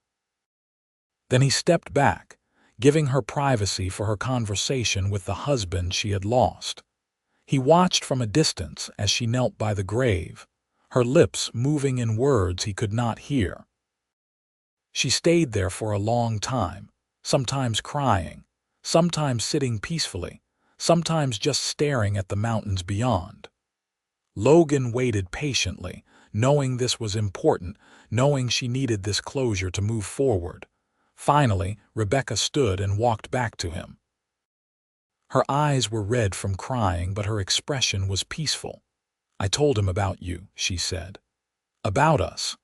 Then he stepped back, giving her privacy for her conversation with the husband she had lost. He watched from a distance as she knelt by the grave, her lips moving in words he could not hear. She stayed there for a long time, sometimes crying, sometimes sitting peacefully, sometimes just staring at the mountains beyond. Logan waited patiently, knowing this was important, knowing she needed this closure to move forward. Finally, Rebecca stood and walked back to him. Her eyes were red from crying, but her expression was peaceful. "I told him about you," she said. "About us.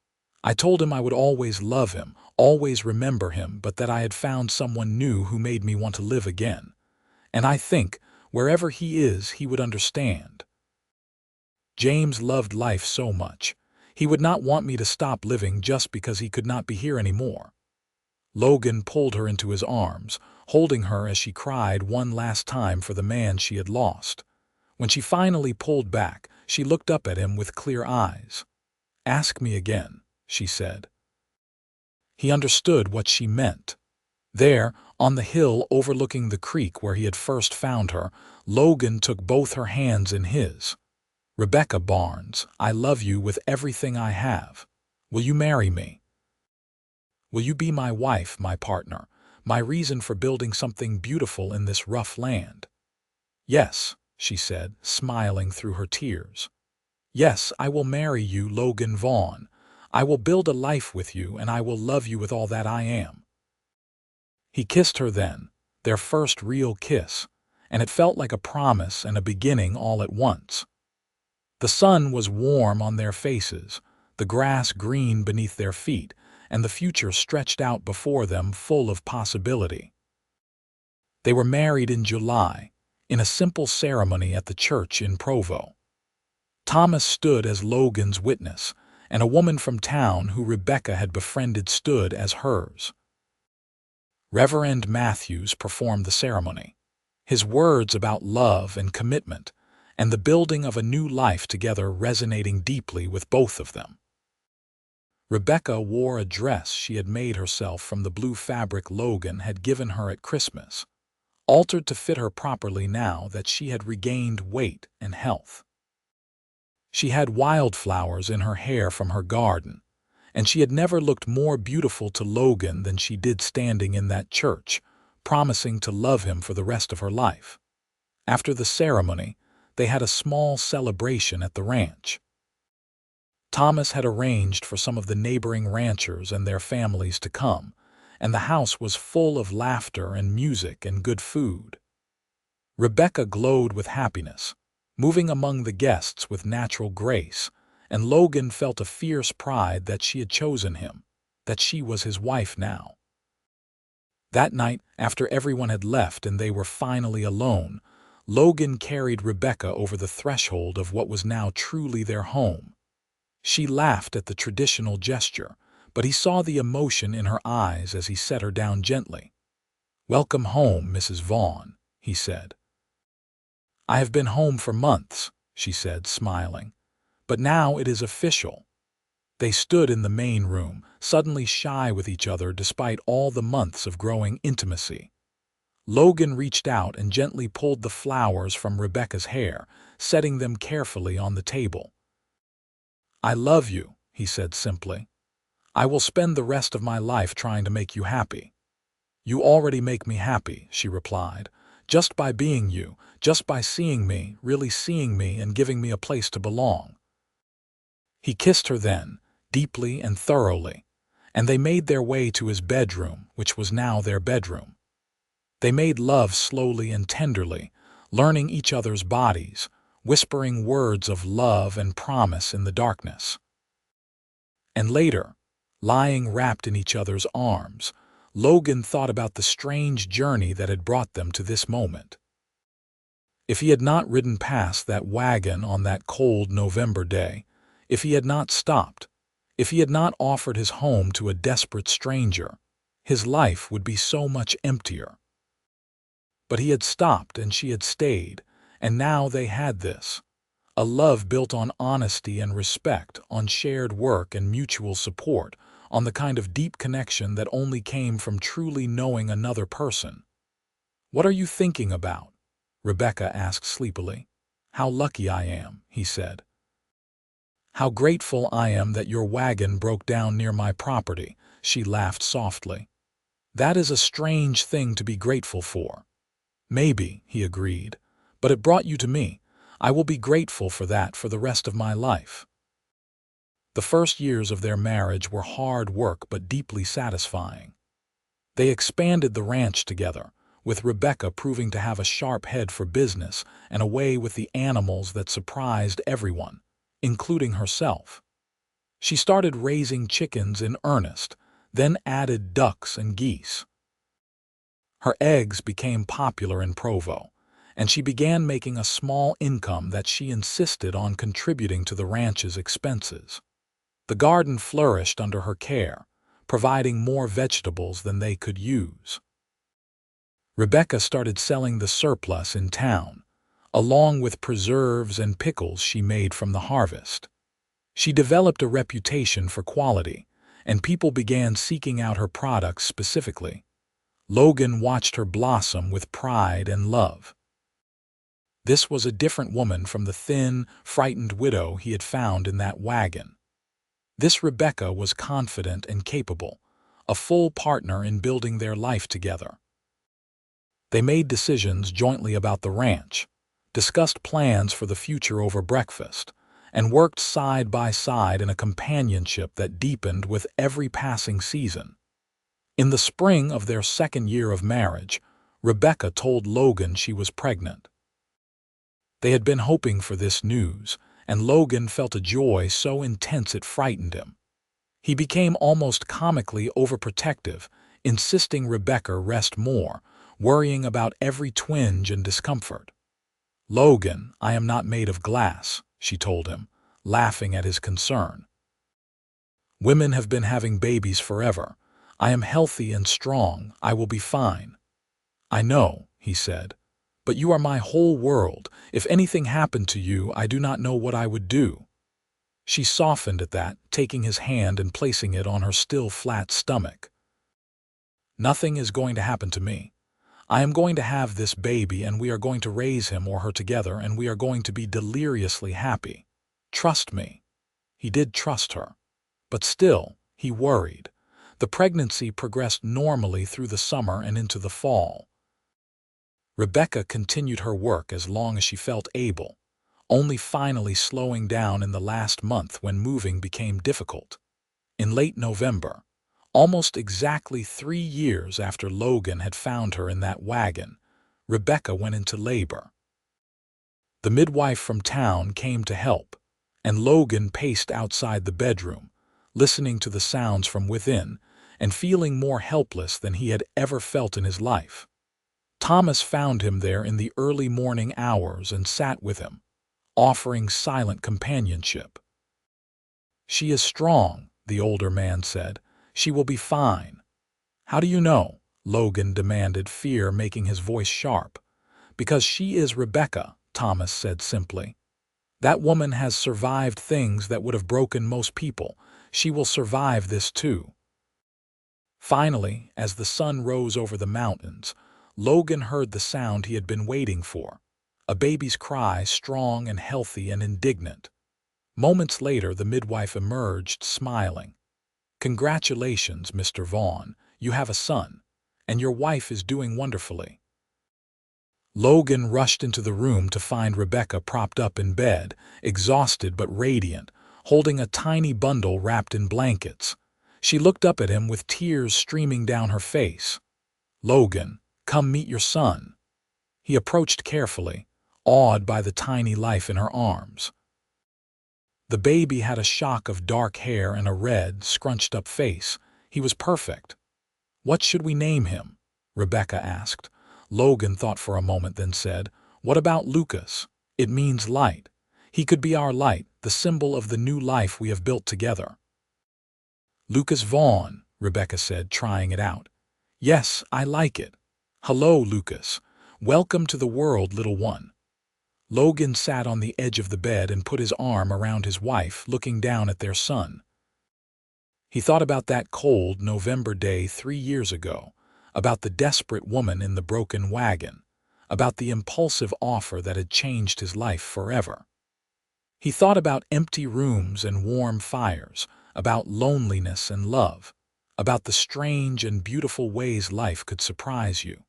I told him I would always love him, always remember him, but that I had found someone new who made me want to live again. And I think, wherever he is, he would understand. James loved life so much. He would not want me to stop living just because he could not be here anymore." Logan pulled her into his arms, holding her as she cried one last time for the man she had lost. When she finally pulled back, she looked up at him with clear eyes. "Ask me again," she said. He understood what she meant. There, on the hill overlooking the creek where he had first found her, Logan took both her hands in his. "Rebecca Barnes, I love you with everything I have. Will you marry me? Will you be my wife, my partner, my reason for building something beautiful in this rough land?" "Yes," she said, smiling through her tears. "Yes, I will marry you, Logan Vaughn. I will build a life with you, and I will love you with all that I am." He kissed her then, their first real kiss, and it felt like a promise and a beginning all at once. The sun was warm on their faces, the grass green beneath their feet, and the future stretched out before them full of possibility. They were married in July, in a simple ceremony at the church in Provo. Thomas stood as Logan's witness, and a woman from town who Rebecca had befriended stood as hers. Reverend Matthews performed the ceremony, his words about love and commitment, and the building of a new life together resonating deeply with both of them. Rebecca wore a dress she had made herself from the blue fabric Logan had given her at Christmas, altered to fit her properly now that she had regained weight and health. She had wildflowers in her hair from her garden, and she had never looked more beautiful to Logan than she did standing in that church, promising to love him for the rest of her life. After the ceremony, they had a small celebration at the ranch. Thomas had arranged for some of the neighboring ranchers and their families to come, and the house was full of laughter and music and good food. Rebecca glowed with happiness, moving among the guests with natural grace, and Logan felt a fierce pride that she had chosen him, that she was his wife now. That night, after everyone had left and they were finally alone, Logan carried Rebecca over the threshold of what was now truly their home. She laughed at the traditional gesture, but he saw the emotion in her eyes as he set her down gently. "Welcome home, Mrs. Vaughn," he said. "I have been home for months," she said, smiling, "but now it is official." They stood in the main room, suddenly shy with each other despite all the months of growing intimacy. Logan reached out and gently pulled the flowers from Rebecca's hair, setting them carefully on the table. "I love you," he said simply. "I will spend the rest of my life trying to make you happy." "You already make me happy," she replied, "just by being you, just by seeing me, really seeing me and giving me a place to belong." He kissed her then, deeply and thoroughly, and they made their way to his bedroom, which was now their bedroom. They made love slowly and tenderly, learning each other's bodies, whispering words of love and promise in the darkness. And later, lying wrapped in each other's arms, Logan thought about the strange journey that had brought them to this moment. If he had not ridden past that wagon on that cold November day, if he had not stopped, if he had not offered his home to a desperate stranger, his life would be so much emptier. But he had stopped and she had stayed, and now they had this. A love built on honesty and respect, on shared work and mutual support, on the kind of deep connection that only came from truly knowing another person. "What are you thinking about?" Rebecca asked sleepily. "How lucky I am," he said. "How grateful I am that your wagon broke down near my property," she laughed softly. "That is a strange thing to be grateful for." "Maybe," he agreed, "but it brought you to me. I will be grateful for that for the rest of my life." The first years of their marriage were hard work but deeply satisfying. They expanded the ranch together, with Rebecca proving to have a sharp head for business and a way with the animals that surprised everyone, including herself. She started raising chickens in earnest, then added ducks and geese. Her eggs became popular in Provo, and she began making a small income that she insisted on contributing to the ranch's expenses. The garden flourished under her care, providing more vegetables than they could use. Rebecca started selling the surplus in town, along with preserves and pickles she made from the harvest. She developed a reputation for quality, and people began seeking out her products specifically. Logan watched her blossom with pride and love. This was a different woman from the thin, frightened widow he had found in that wagon. This Rebecca was confident and capable, a full partner in building their life together. They made decisions jointly about the ranch, discussed plans for the future over breakfast, and worked side by side in a companionship that deepened with every passing season. In the spring of their second year of marriage, Rebecca told Logan she was pregnant. They had been hoping for this news, and Logan felt a joy so intense it frightened him. He became almost comically overprotective, insisting Rebecca rest more, worrying about every twinge and discomfort. "Logan, I am not made of glass," she told him, laughing at his concern. "Women have been having babies forever. I am healthy and strong. I will be fine." "I know," he said, "but you are my whole world. If anything happened to you, I do not know what I would do." She softened at that, taking his hand and placing it on her still flat stomach. "Nothing is going to happen to me. I am going to have this baby, and we are going to raise him or her together, and we are going to be deliriously happy. Trust me." He did trust her. But still, he worried. The pregnancy progressed normally through the summer and into the fall. Rebecca continued her work as long as she felt able, only finally slowing down in the last month when moving became difficult. In late November, almost exactly 3 years after Logan had found her in that wagon, Rebecca went into labor. The midwife from town came to help, and Logan paced outside the bedroom, listening to the sounds from within and feeling more helpless than he had ever felt in his life. Thomas found him there in the early morning hours and sat with him, offering silent companionship. "She is strong," the older man said. "She will be fine." "How do you know?" Logan demanded, fear making his voice sharp. "Because she is Rebecca," Thomas said simply. "That woman has survived things that would have broken most people. She will survive this too." Finally, as the sun rose over the mountains, Logan heard the sound he had been waiting for, a baby's cry, strong and healthy and indignant. Moments later, the midwife emerged, smiling. "Congratulations, Mr. Vaughn. You have a son, and your wife is doing wonderfully." Logan rushed into the room to find Rebecca propped up in bed, exhausted but radiant, holding a tiny bundle wrapped in blankets. She looked up at him with tears streaming down her face. "Logan, come meet your son." He approached carefully, awed by the tiny life in her arms. The baby had a shock of dark hair and a red, scrunched-up face. He was perfect. "What should we name him?" Rebecca asked. Logan thought for a moment, then said, "What about Lucas? It means light. He could be our light, the symbol of the new life we have built together." "Lucas Vaughn," Rebecca said, trying it out. "Yes, I like it. Hello, Lucas. Welcome to the world, little one." Logan sat on the edge of the bed and put his arm around his wife, looking down at their son. He thought about that cold November day 3 years ago, about the desperate woman in the broken wagon, about the impulsive offer that had changed his life forever. He thought about empty rooms and warm fires, about loneliness and love, about the strange and beautiful ways life could surprise you.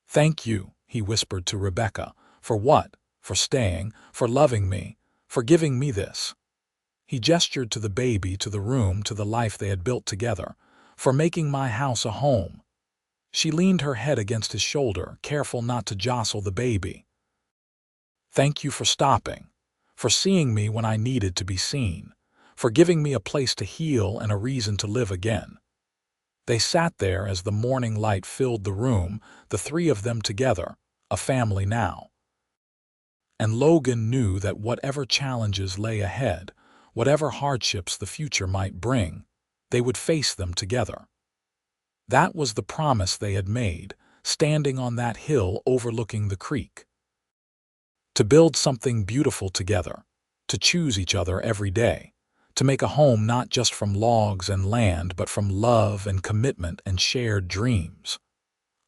"Thank you," he whispered to Rebecca. "For what? For staying, for loving me, for giving me this." He gestured to the baby, to the room, to the life they had built together. "For making my house a home." She leaned her head against his shoulder, careful not to jostle the baby. "Thank you for stopping, for seeing me when I needed to be seen, for giving me a place to heal and a reason to live again." They sat there as the morning light filled the room, the three of them together, a family now. And Logan knew that whatever challenges lay ahead, whatever hardships the future might bring, they would face them together. That was the promise they had made, standing on that hill overlooking the creek. To build something beautiful together, to choose each other every day, to make a home not just from logs and land, but from love and commitment and shared dreams.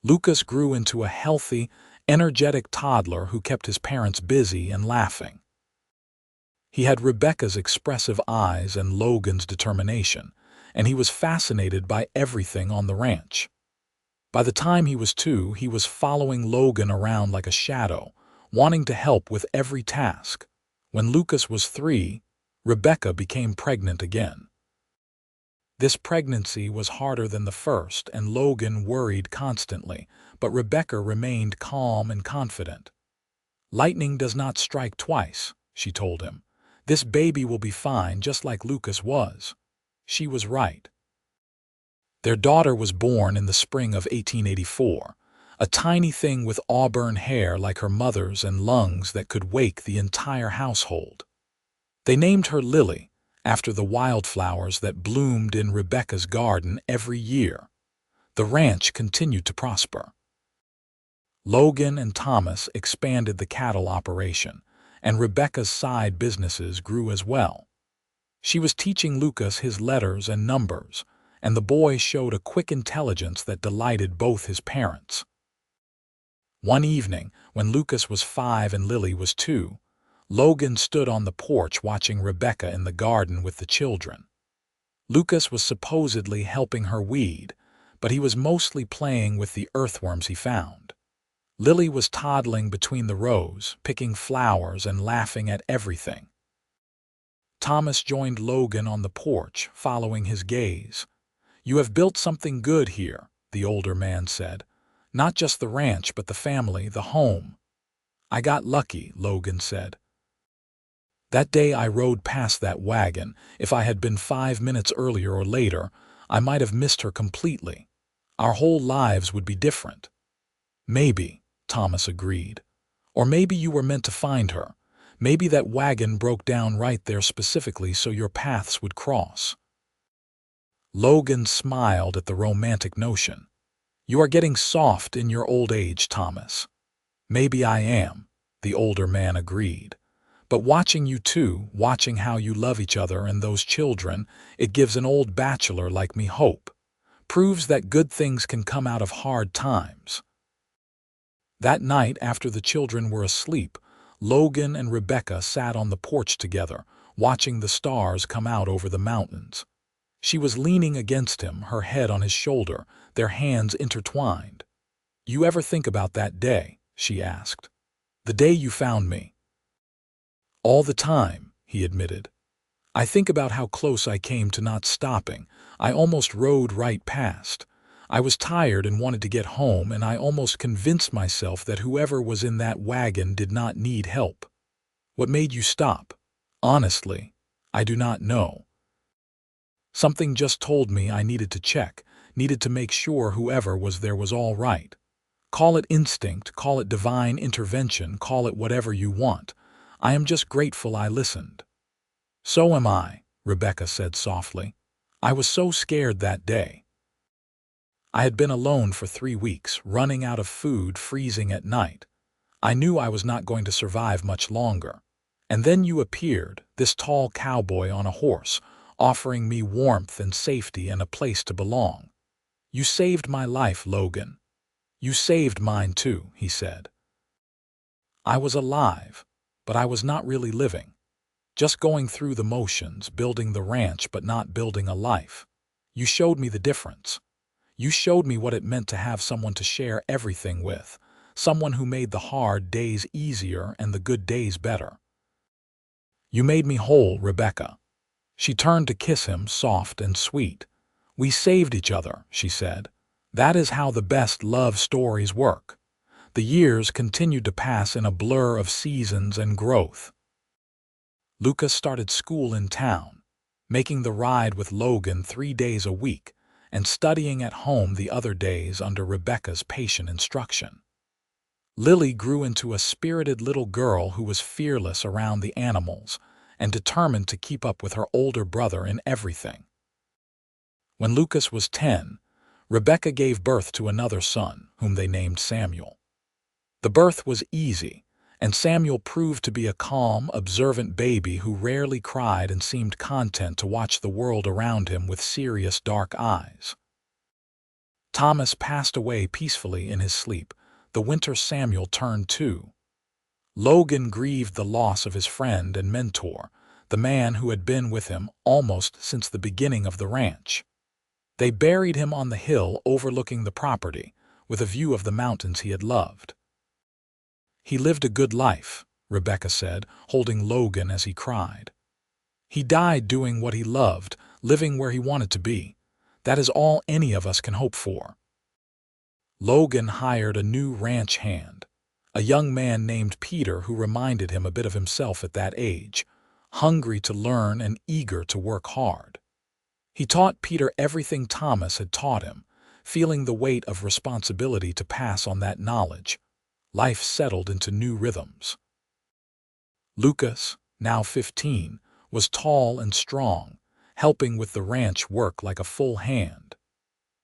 Lucas grew into a healthy, energetic toddler who kept his parents busy and laughing. He had Rebecca's expressive eyes and Logan's determination, and he was fascinated by everything on the ranch. By the time he was 2, he was following Logan around like a shadow, wanting to help with every task. When Lucas was 3, Rebecca became pregnant again. This pregnancy was harder than the first, and Logan worried constantly, but Rebecca remained calm and confident. "Lightning does not strike twice," she told him. "This baby will be fine, just like Lucas was." She was right. Their daughter was born in the spring of 1884, a tiny thing with auburn hair like her mother's and lungs that could wake the entire household. They named her Lily, after the wildflowers that bloomed in Rebecca's garden every year. The ranch continued to prosper. Logan and Thomas expanded the cattle operation, and Rebecca's side businesses grew as well. She was teaching Lucas his letters and numbers, and the boy showed a quick intelligence that delighted both his parents. One evening, when Lucas was 5 and Lily was 2, Logan stood on the porch watching Rebecca in the garden with the children. Lucas was supposedly helping her weed, but he was mostly playing with the earthworms he found. Lily was toddling between the rows, picking flowers and laughing at everything. Thomas joined Logan on the porch, following his gaze. "You have built something good here," the older man said. "Not just the ranch, but the family, the home." "I got lucky," Logan said. "That day I rode past that wagon. If I had been 5 minutes earlier or later, I might have missed her completely. Our whole lives would be different." "Maybe," Thomas agreed. "Or maybe you were meant to find her. Maybe that wagon broke down right there specifically so your paths would cross." Logan smiled at the romantic notion. "You are getting soft in your old age, Thomas." "Maybe I am," the older man agreed. "But watching you two, watching how you love each other and those children, it gives an old bachelor like me hope. Proves that good things can come out of hard times." That night, after the children were asleep, Logan and Rebecca sat on the porch together, watching the stars come out over the mountains. She was leaning against him, her head on his shoulder, their hands intertwined. "You ever think about that day?" she asked. "The day you found me?" "All the time," he admitted. "I think about how close I came to not stopping. I almost rode right past. I was tired and wanted to get home, and I almost convinced myself that whoever was in that wagon did not need help. What made you stop? Honestly, I do not know. Something just told me I needed to check, needed to make sure whoever was there was all right. Call it instinct, call it divine intervention, call it whatever you want. I am just grateful I listened." "So am I," Rebecca said softly. "I was so scared that day. I had been alone for 3 weeks, running out of food, freezing at night. I knew I was not going to survive much longer. And then you appeared, this tall cowboy on a horse, offering me warmth and safety and a place to belong. You saved my life, Logan. You saved mine too," he said. "I was alive, but I was not really living. Just going through the motions, building the ranch but not building a life. You showed me the difference. You showed me what it meant to have someone to share everything with, someone who made the hard days easier and the good days better. You made me whole, Rebecca." She turned to kiss him, soft and sweet. "We saved each other," she said. "That is how the best love stories work." The years continued to pass in a blur of seasons and growth. Lucas started school in town, making the ride with Logan 3 days a week, and studying at home the other days under Rebecca's patient instruction. Lily grew into a spirited little girl who was fearless around the animals and determined to keep up with her older brother in everything. When Lucas was 10, Rebecca gave birth to another son, whom they named Samuel. The birth was easy, and Samuel proved to be a calm, observant baby who rarely cried and seemed content to watch the world around him with serious, dark eyes. Thomas passed away peacefully in his sleep the winter Samuel turned 2. Logan grieved the loss of his friend and mentor, the man who had been with him almost since the beginning of the ranch. They buried him on the hill overlooking the property, with a view of the mountains he had loved. "He lived a good life," Rebecca said, holding Logan as he cried. "He died doing what he loved, living where he wanted to be. That is all any of us can hope for." Logan hired a new ranch hand, a young man named Peter who reminded him a bit of himself at that age, hungry to learn and eager to work hard. He taught Peter everything Thomas had taught him, feeling the weight of responsibility to pass on that knowledge. Life settled into new rhythms. Lucas, now 15, was tall and strong, helping with the ranch work like a full hand.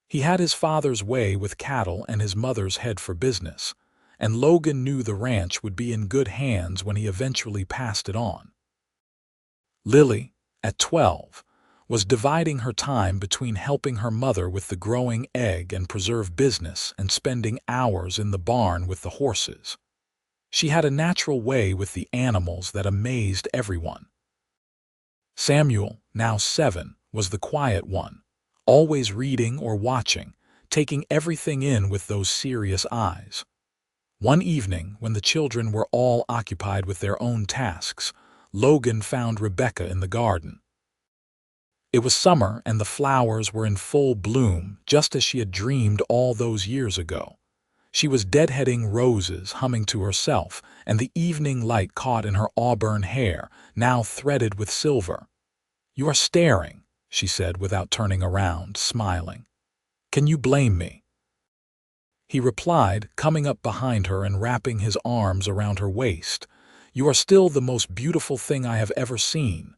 He had his father's way with cattle and his mother's head for business, and Logan knew the ranch would be in good hands when he eventually passed it on. Lily, at 12, was dividing her time between helping her mother with the growing egg and preserve business and spending hours in the barn with the horses. She had a natural way with the animals that amazed everyone. Samuel, now 7, was the quiet one, always reading or watching, taking everything in with those serious eyes. One evening, when the children were all occupied with their own tasks, Logan found Rebecca in the garden. It was summer and the flowers were in full bloom, just as she had dreamed all those years ago. She was deadheading roses, humming to herself, and the evening light caught in her auburn hair, now threaded with silver. "You are staring," she said without turning around, smiling. "Can you blame me?" He replied, coming up behind her and wrapping his arms around her waist. "You are still the most beautiful thing I have ever seen."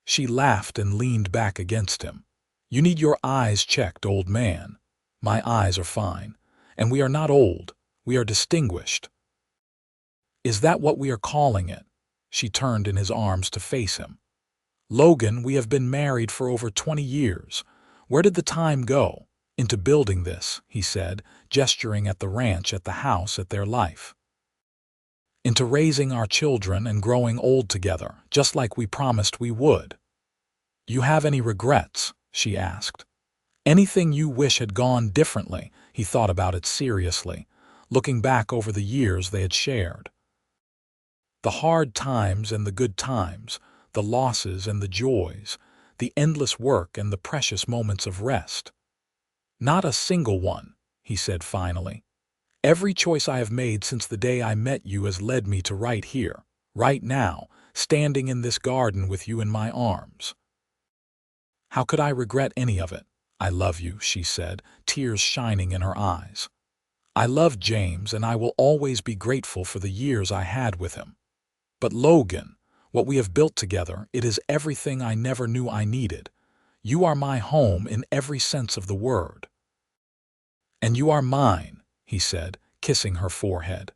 She laughed and leaned back against him. "You need your eyes checked, old man." "My eyes are fine. And we are not old. We are distinguished." "Is that what we are calling it?" She turned in his arms to face him. "Logan, we have been married for over 20 years. Where did the time go?" "Into building this," he said, gesturing at the ranch, at the house, at their life. "Into raising our children and growing old together, just like we promised we would." "You have any regrets?" she asked. "Anything you wish had gone differently?" He thought about it seriously, looking back over the years they had shared. The hard times and the good times, the losses and the joys, the endless work and the precious moments of rest. "Not a single one," he said finally. "Every choice I have made since the day I met you has led me to right here, right now, standing in this garden with you in my arms. How could I regret any of it?" "I love you," she said, tears shining in her eyes. "I love James, and I will always be grateful for the years I had with him. But Logan, what we have built together, it is everything I never knew I needed. You are my home in every sense of the word." "And you are mine," he said, kissing her forehead.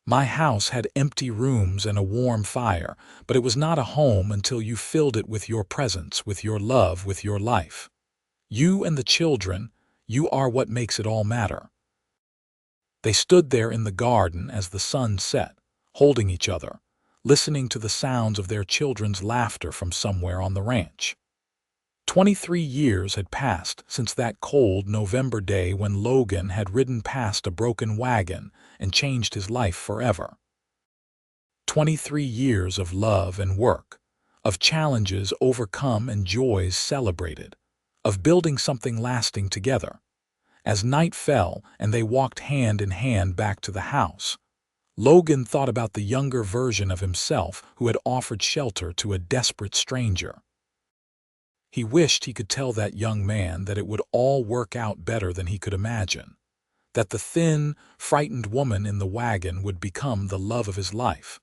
"My house had empty rooms and a warm fire, but it was not a home until you filled it with your presence, with your love, with your life. You and the children, you are what makes it all matter." They stood there in the garden as the sun set, holding each other, listening to the sounds of their children's laughter from somewhere on the ranch. 23 years had passed since that cold November day when Logan had ridden past a broken wagon and changed his life forever. 23 years of love and work, of challenges overcome and joys celebrated, of building something lasting together. As night fell and they walked hand in hand back to the house, Logan thought about the younger version of himself who had offered shelter to a desperate stranger. He wished he could tell that young man that it would all work out better than he could imagine, that the thin, frightened woman in the wagon would become the love of his life,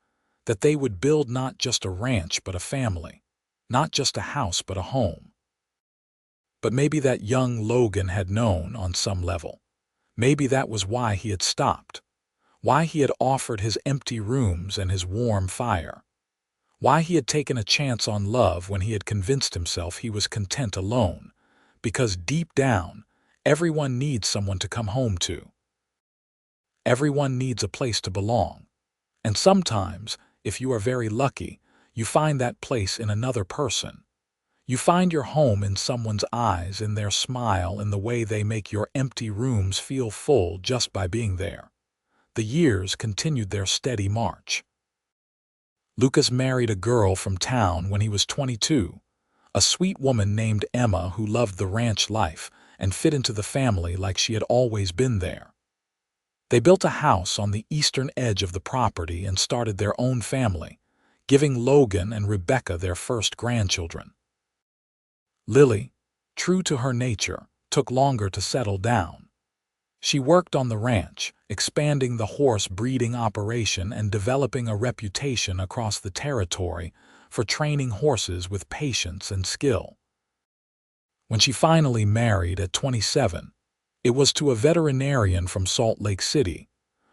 that they would build not just a ranch but a family, not just a house but a home. But maybe that young Logan had known on some level. Maybe that was why he had stopped, why he had offered his empty rooms and his warm fire, why he had taken a chance on love when he had convinced himself he was content alone, because deep down, everyone needs someone to come home to. Everyone needs a place to belong. And sometimes, if you are very lucky, you find that place in another person. You find your home in someone's eyes, in their smile, in the way they make your empty rooms feel full just by being there. The years continued their steady march. Lucas married a girl from town when he was 22, a sweet woman named Emma who loved the ranch life and fit into the family like she had always been there. They built a house on the eastern edge of the property and started their own family, giving Logan and Rebecca their first grandchildren. Lily, true to her nature, took longer to settle down. She worked on the ranch, expanding the horse breeding operation and developing a reputation across the territory for training horses with patience and skill. When she finally married at 27, it was to a veterinarian from Salt Lake City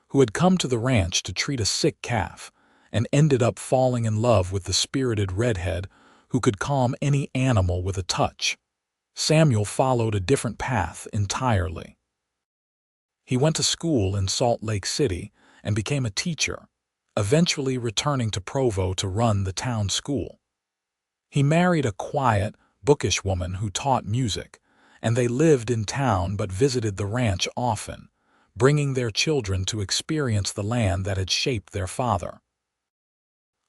who had come to the ranch to treat a sick calf and ended up falling in love with the spirited redhead who could calm any animal with a touch. Samuel followed a different path entirely. He went to school in Salt Lake City and became a teacher, eventually returning to Provo to run the town school. He married a quiet, bookish woman who taught music, and they lived in town but visited the ranch often, bringing their children to experience the land that had shaped their father.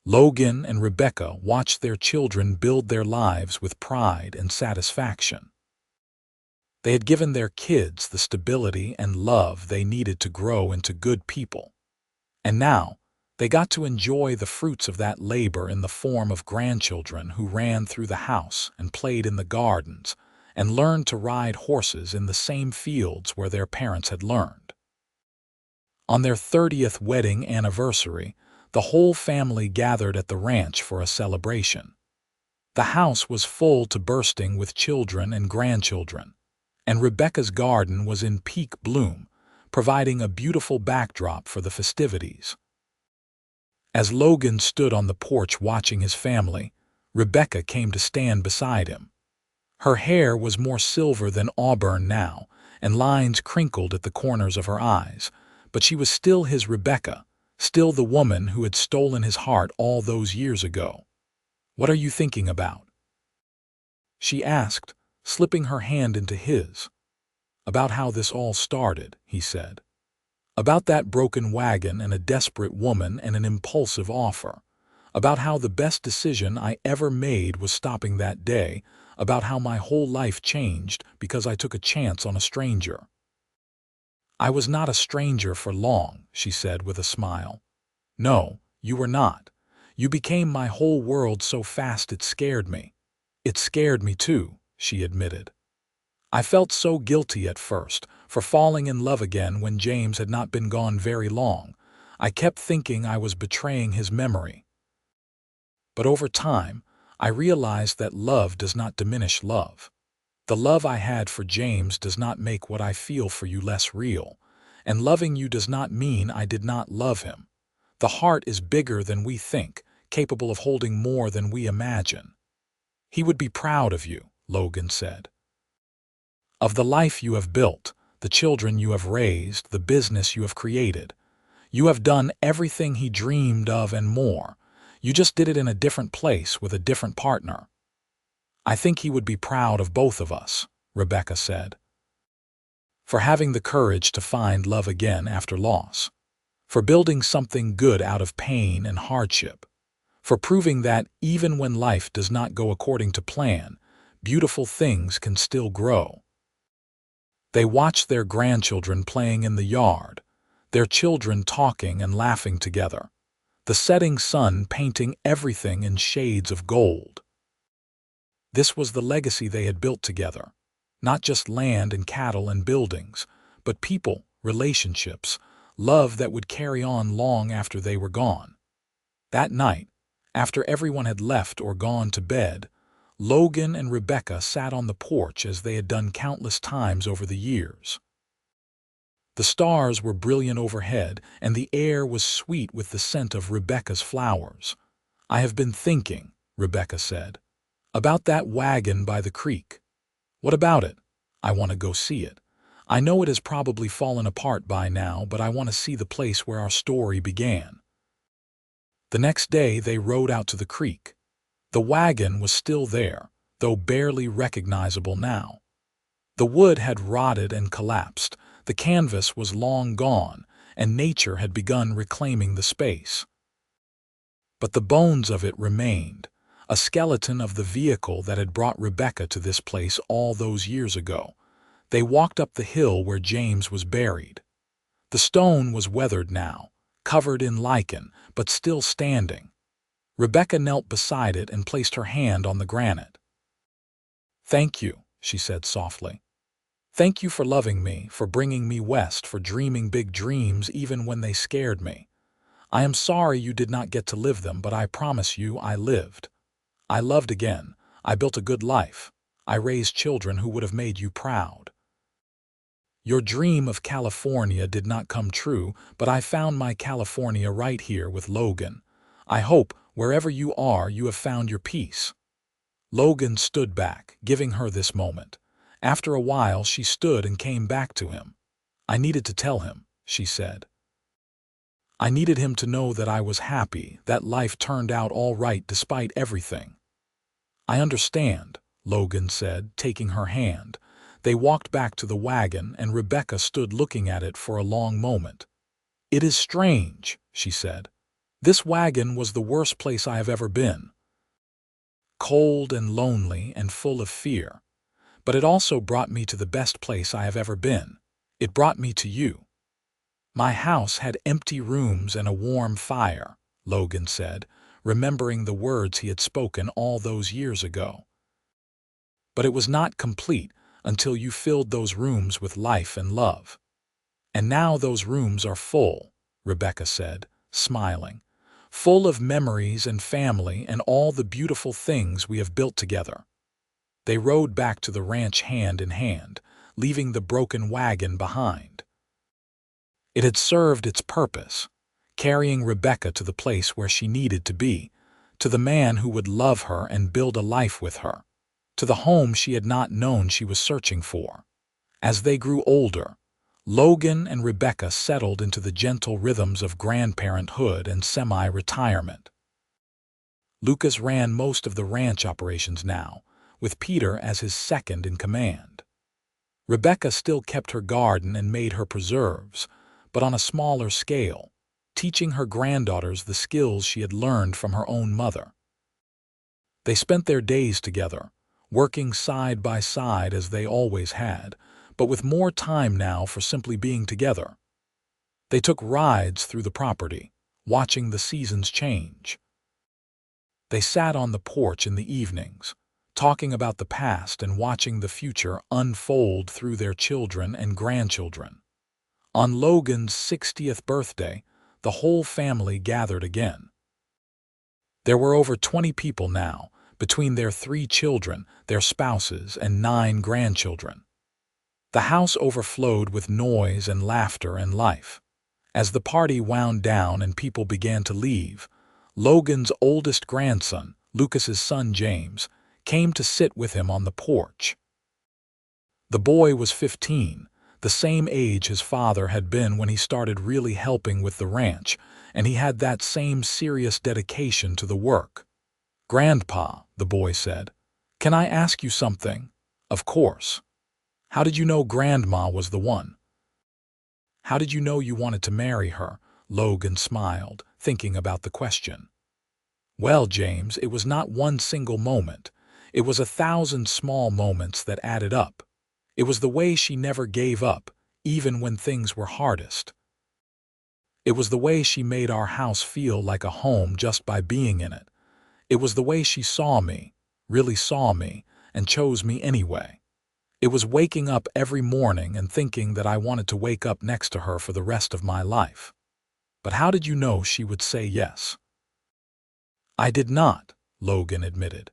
Logan and Rebecca watched their children build their lives with pride and satisfaction. They had given their kids the stability and love they needed to grow into good people. And now, they got to enjoy the fruits of that labor in the form of grandchildren who ran through the house and played in the gardens and learned to ride horses in the same fields where their parents had learned. On their 30th wedding anniversary, the whole family gathered at the ranch for a celebration. The house was full to bursting with children and grandchildren, and Rebecca's garden was in peak bloom, providing a beautiful backdrop for the festivities. As Logan stood on the porch watching his family, Rebecca came to stand beside him. Her hair was more silver than auburn now, and lines crinkled at the corners of her eyes, but she was still his Rebecca, still the woman who had stolen his heart all those years ago. "What are you thinking about?" she asked, slipping her hand into his. "About how this all started," he said. "About that broken wagon and a desperate woman and an impulsive offer. About how the best decision I ever made was stopping that day. About how my whole life changed because I took a chance on a stranger." "I was not a stranger for long," she said with a smile. "No, you were not. You became my whole world so fast it scared me." "It scared me too," she admitted. "I felt so guilty at first for falling in love again when James had not been gone very long. I kept thinking I was betraying his memory. But over time, I realized that love does not diminish love. The love I had for James does not make what I feel for you less real, and loving you does not mean I did not love him. The heart is bigger than we think, capable of holding more than we imagine." "He would be proud of you," Logan said. "Of the life you have built, the children you have raised, the business you have created. You have done everything he dreamed of and more. You just did it in a different place with a different partner." "I think he would be proud of both of us," Rebecca said. "For having the courage to find love again after loss. For building something good out of pain and hardship. For proving that, even when life does not go according to plan, beautiful things can still grow." They watched their grandchildren playing in the yard, their children talking and laughing together, the setting sun painting everything in shades of gold. This was the legacy they had built together, not just land and cattle and buildings, but people, relationships, love that would carry on long after they were gone. That night, after everyone had left or gone to bed, Logan and Rebecca sat on the porch as they had done countless times over the years. The stars were brilliant overhead, and the air was sweet with the scent of Rebecca's flowers. "I have been thinking," Rebecca said, "about that wagon by the creek." "What about it?" "I want to go see it. I know it has probably fallen apart by now, but I want to see the place where our story began." The next day they rode out to the creek. The wagon was still there, though barely recognizable now. The wood had rotted and collapsed, the canvas was long gone, and nature had begun reclaiming the space. But the bones of it remained, a skeleton of the vehicle that had brought Rebecca to this place all those years ago. They walked up the hill where James was buried. The stone was weathered now, covered in lichen, but still standing. Rebecca knelt beside it and placed her hand on the granite. "Thank you," she said softly. Thank you for loving me, for bringing me west, for dreaming big dreams even when they scared me. I am sorry you did not get to live them, but I promise you I lived. I loved again. I built a good life. I raised children who would have made you proud. Your dream of California did not come true, but I found my California right here with Logan. I hope, wherever you are, you have found your peace. Logan stood back, giving her this moment. After a while, she stood and came back to him. I needed to tell him, she said. I needed him to know that I was happy, that life turned out all right despite everything. I understand, Logan said, taking her hand. They walked back to the wagon, and Rebecca stood looking at it for a long moment. It is strange, she said. This wagon was the worst place I have ever been. Cold and lonely and full of fear. But it also brought me to the best place I have ever been. It brought me to you. My house had empty rooms and a warm fire, Logan said, remembering the words he had spoken all those years ago. But it was not complete until you filled those rooms with life and love. And now those rooms are full, Rebecca said, smiling, full of memories and family and all the beautiful things we have built together. They rode back to the ranch hand in hand, leaving the broken wagon behind. It had served its purpose, carrying Rebecca to the place where she needed to be, to the man who would love her and build a life with her, to the home she had not known she was searching for. As they grew older, Logan and Rebecca settled into the gentle rhythms of grandparenthood and semi-retirement. Lucas ran most of the ranch operations now, with Peter as his second in command. Rebecca still kept her garden and made her preserves, but on a smaller scale, teaching her granddaughters the skills she had learned from her own mother. They spent their days together, working side by side as they always had, but with more time now for simply being together. They took rides through the property, watching the seasons change. They sat on the porch in the evenings, talking about the past and watching the future unfold through their children and grandchildren. On Logan's 60th birthday, the whole family gathered again. There were over 20 people now, between their 3 children, their spouses, and 9 grandchildren. The house overflowed with noise and laughter and life. As the party wound down and people began to leave, Logan's oldest grandson, Lucas's son James, came to sit with him on the porch. The boy was 15, the same age his father had been when he started really helping with the ranch, and he had that same serious dedication to the work. "Grandpa," the boy said, "can I ask you something?" "Of course." "How did you know Grandma was the one?" "How did you know you wanted to marry her?" Logan smiled, thinking about the question. "Well, James, it was not one single moment. It was 1,000 small moments that added up. It was the way she never gave up, even when things were hardest. It was the way she made our house feel like a home just by being in it. It was the way she saw me, really saw me, and chose me anyway. It was waking up every morning and thinking that I wanted to wake up next to her for the rest of my life. But how did you know she would say yes?" "I did not," Logan admitted.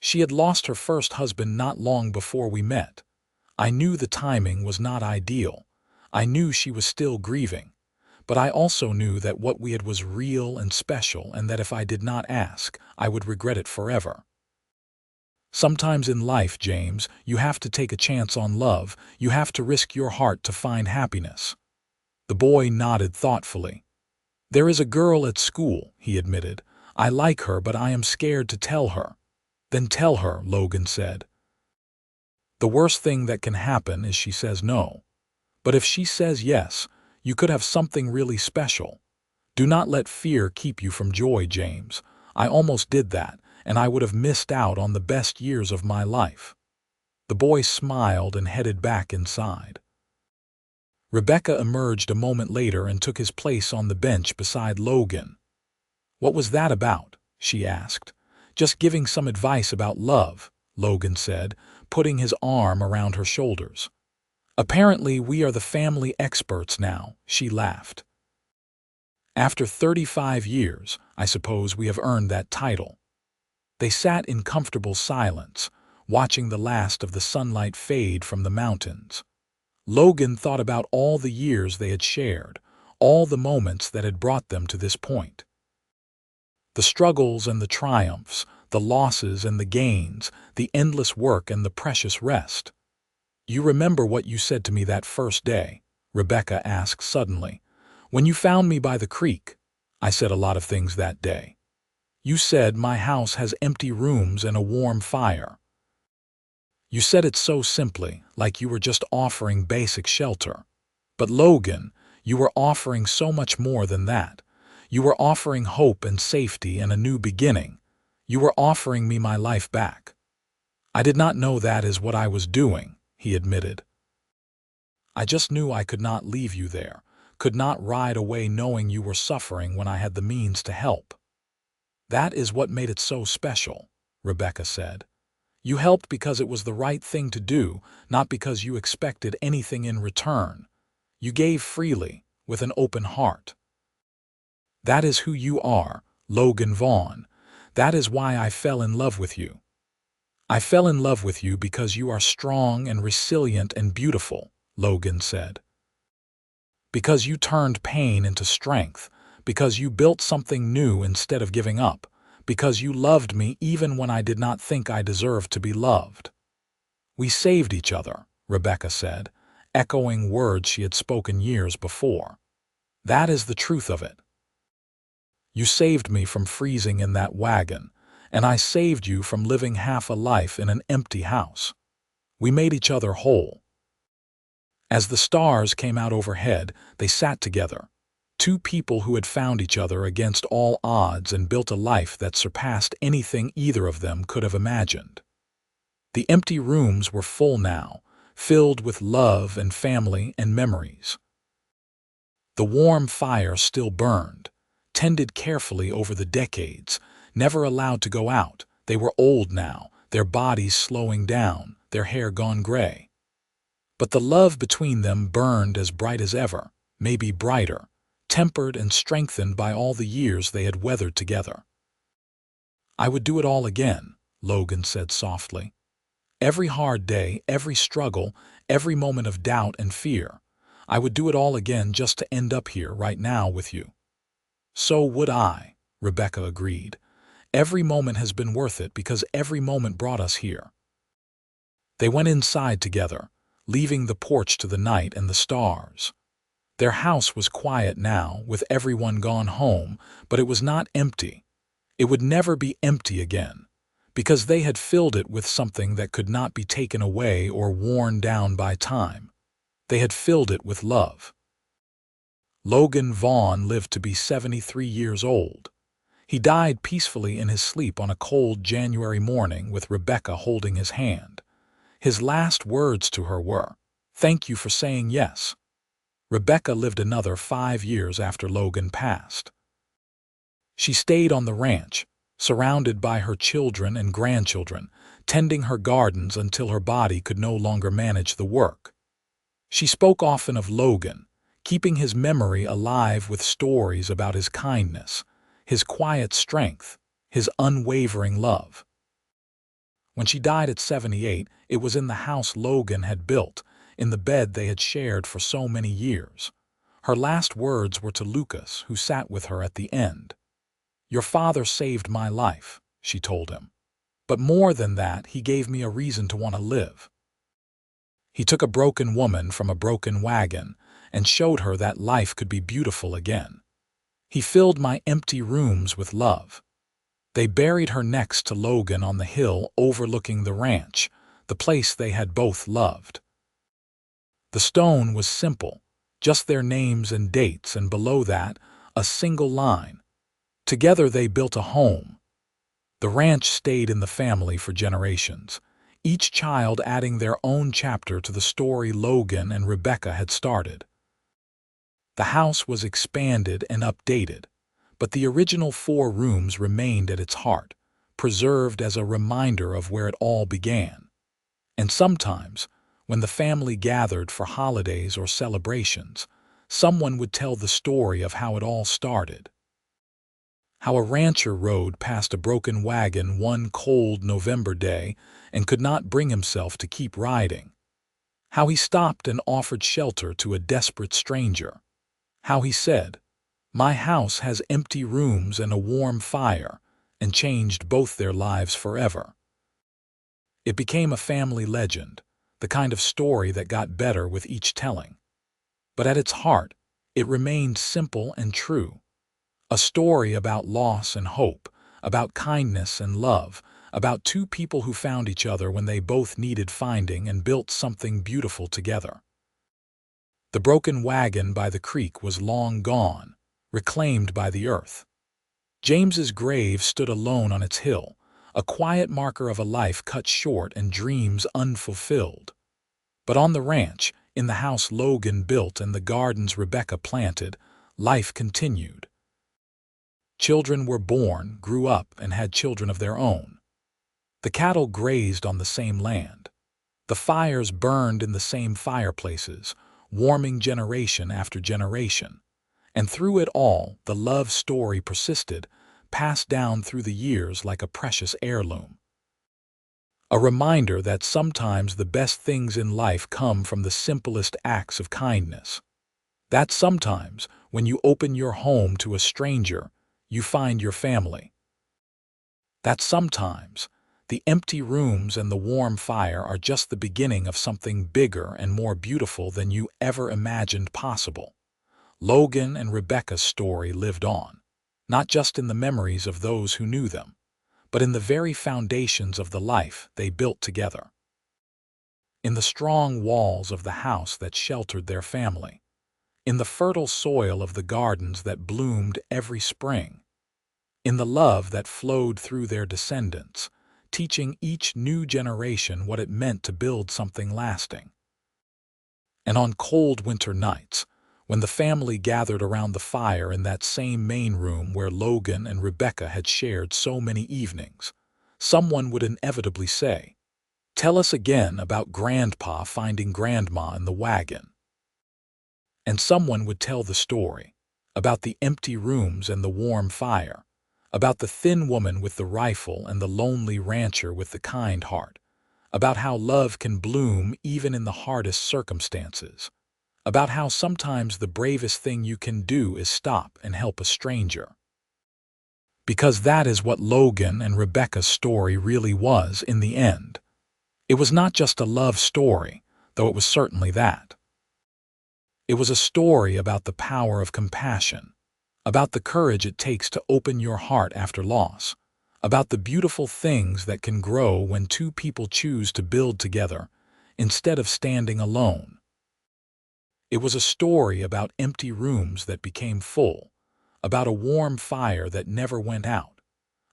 "She had lost her first husband not long before we met. I knew the timing was not ideal. I knew she was still grieving. But I also knew that what we had was real and special, and that if I did not ask, I would regret it forever. Sometimes in life, James, you have to take a chance on love. You have to risk your heart to find happiness." The boy nodded thoughtfully. "There is a girl at school," he admitted. "I like her, but I am scared to tell her." "Then tell her," Logan said. "The worst thing that can happen is she says no. But if she says yes, you could have something really special. Do not let fear keep you from joy, James. I almost did that, and I would have missed out on the best years of my life." The boy smiled and headed back inside. Rebecca emerged a moment later and took his place on the bench beside Logan. "What was that about?" she asked. "Just giving some advice about love," Logan said, putting his arm around her shoulders. Apparently, we are the family experts now, she laughed. After 35 years, I suppose we have earned that title. They sat in comfortable silence, watching the last of the sunlight fade from the mountains. Logan thought about all the years they had shared, all the moments that had brought them to this point. The struggles and the triumphs, the losses and the gains, the endless work and the precious rest. "You remember what you said to me that first day?" Rebecca asked suddenly. "When you found me by the creek." "I said a lot of things that day. You said my house has empty rooms and a warm fire. You said it so simply, like you were just offering basic shelter. But Logan, you were offering so much more than that. You were offering hope and safety and a new beginning. You were offering me my life back." "I did not know that is what I was doing," he admitted. "I just knew I could not leave you there, could not ride away knowing you were suffering when I had the means to help." "That is what made it so special," Rebecca said. "You helped because it was the right thing to do, not because you expected anything in return. You gave freely, with an open heart. That is who you are, Logan Vaughn. That is why I fell in love with you. I fell in love with you because you are strong and resilient and beautiful," Logan said. "Because you turned pain into strength, because you built something new instead of giving up, because you loved me even when I did not think I deserved to be loved." "We saved each other," Rebecca said, echoing words she had spoken years before. "That is the truth of it. You saved me from freezing in that wagon, and I saved you from living half a life in an empty house. We made each other whole." As the stars came out overhead, they sat together, two people who had found each other against all odds and built a life that surpassed anything either of them could have imagined. The empty rooms were full now, filled with love and family and memories. The warm fire still burned, tended carefully over the decades, never allowed to go out. They were old now, their bodies slowing down, their hair gone gray. But the love between them burned as bright as ever, maybe brighter, tempered and strengthened by all the years they had weathered together. "I would do it all again," Logan said softly. "Every hard day, every struggle, every moment of doubt and fear. I would do it all again just to end up here right now with you." "So would I," Rebecca agreed. "Every moment has been worth it because every moment brought us here." They went inside together, leaving the porch to the night and the stars. Their house was quiet now, with everyone gone home, but it was not empty. It would never be empty again, because they had filled it with something that could not be taken away or worn down by time. They had filled it with love. Logan Vaughn lived to be 73 years old. He died peacefully in his sleep on a cold January morning with Rebecca holding his hand. His last words to her were, "Thank you for saying yes." Rebecca lived another 5 years after Logan passed. She stayed on the ranch, surrounded by her children and grandchildren, tending her gardens until her body could no longer manage the work. She spoke often of Logan, keeping his memory alive with stories about his kindness, his quiet strength, his unwavering love. When she died at 78, it was in the house Logan had built, in the bed they had shared for so many years. Her last words were to Lucas, who sat with her at the end. "Your father saved my life," she told him. "But more than that, he gave me a reason to want to live. He took a broken woman from a broken wagon and showed her that life could be beautiful again. He filled my empty rooms with love." They buried her next to Logan on the hill overlooking the ranch, the place they had both loved. The stone was simple, just their names and dates, and below that, a single line. Together they built a home. The ranch stayed in the family for generations, each child adding their own chapter to the story Logan and Rebecca had started. The house was expanded and updated, but the original 4 rooms remained at its heart, preserved as a reminder of where it all began. And sometimes, when the family gathered for holidays or celebrations, someone would tell the story of how it all started. How a rancher rode past a broken wagon one cold November day and could not bring himself to keep riding. How he stopped and offered shelter to a desperate stranger. How he said, "My house has empty rooms and a warm fire," and changed both their lives forever. It became a family legend, the kind of story that got better with each telling. But at its heart, it remained simple and true. A story about loss and hope, about kindness and love, about two people who found each other when they both needed finding and built something beautiful together. The broken wagon by the creek was long gone, reclaimed by the earth. James's grave stood alone on its hill, a quiet marker of a life cut short and dreams unfulfilled. But on the ranch, in the house Logan built and the gardens Rebecca planted, life continued. Children were born, grew up, and had children of their own. The cattle grazed on the same land. The fires burned in the same fireplaces, warming generation after generation. And through it all, the love story persisted, passed down through the years like a precious heirloom. A reminder that sometimes the best things in life come from the simplest acts of kindness. That sometimes, when you open your home to a stranger, you find your family. That sometimes, the empty rooms and the warm fire are just the beginning of something bigger and more beautiful than you ever imagined possible. Logan and Rebecca's story lived on, not just in the memories of those who knew them, but in the very foundations of the life they built together. In the strong walls of the house that sheltered their family, in the fertile soil of the gardens that bloomed every spring, in the love that flowed through their descendants, teaching each new generation what it meant to build something lasting. And on cold winter nights, when the family gathered around the fire in that same main room where Logan and Rebecca had shared so many evenings, someone would inevitably say, "Tell us again about Grandpa finding Grandma in the wagon." And someone would tell the story about the empty rooms and the warm fire, about the thin woman with the rifle and the lonely rancher with the kind heart, about how love can bloom even in the hardest circumstances, about how sometimes the bravest thing you can do is stop and help a stranger. Because that is what Logan and Rebecca's story really was in the end. It was not just a love story, though it was certainly that. It was a story about the power of compassion, about the courage it takes to open your heart after loss, about the beautiful things that can grow when two people choose to build together instead of standing alone. It was a story about empty rooms that became full, about a warm fire that never went out,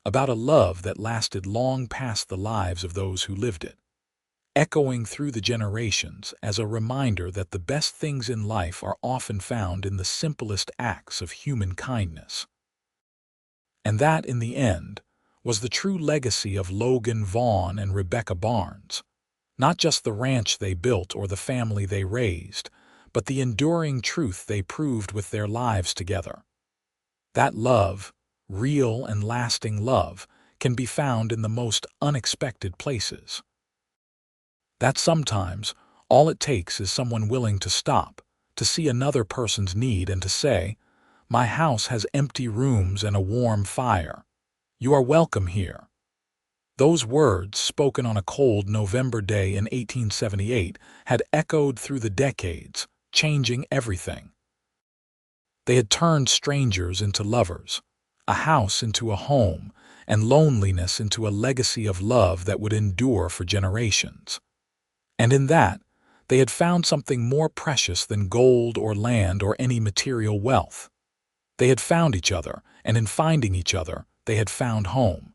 about a love that lasted long past the lives of those who lived it, echoing through the generations as a reminder that the best things in life are often found in the simplest acts of human kindness. And that, in the end, was the true legacy of Logan Vaughn and Rebecca Barnes. Not just the ranch they built or the family they raised, but the enduring truth they proved with their lives together. That love, real and lasting love, can be found in the most unexpected places. That sometimes all it takes is someone willing to stop, to see another person's need and to say, "My house has empty rooms and a warm fire. You are welcome here." Those words, spoken on a cold November day in 1878, had echoed through the decades, changing everything. They had turned strangers into lovers, a house into a home, and loneliness into a legacy of love that would endure for generations. And in that, they had found something more precious than gold or land or any material wealth. They had found each other, and in finding each other, they had found home.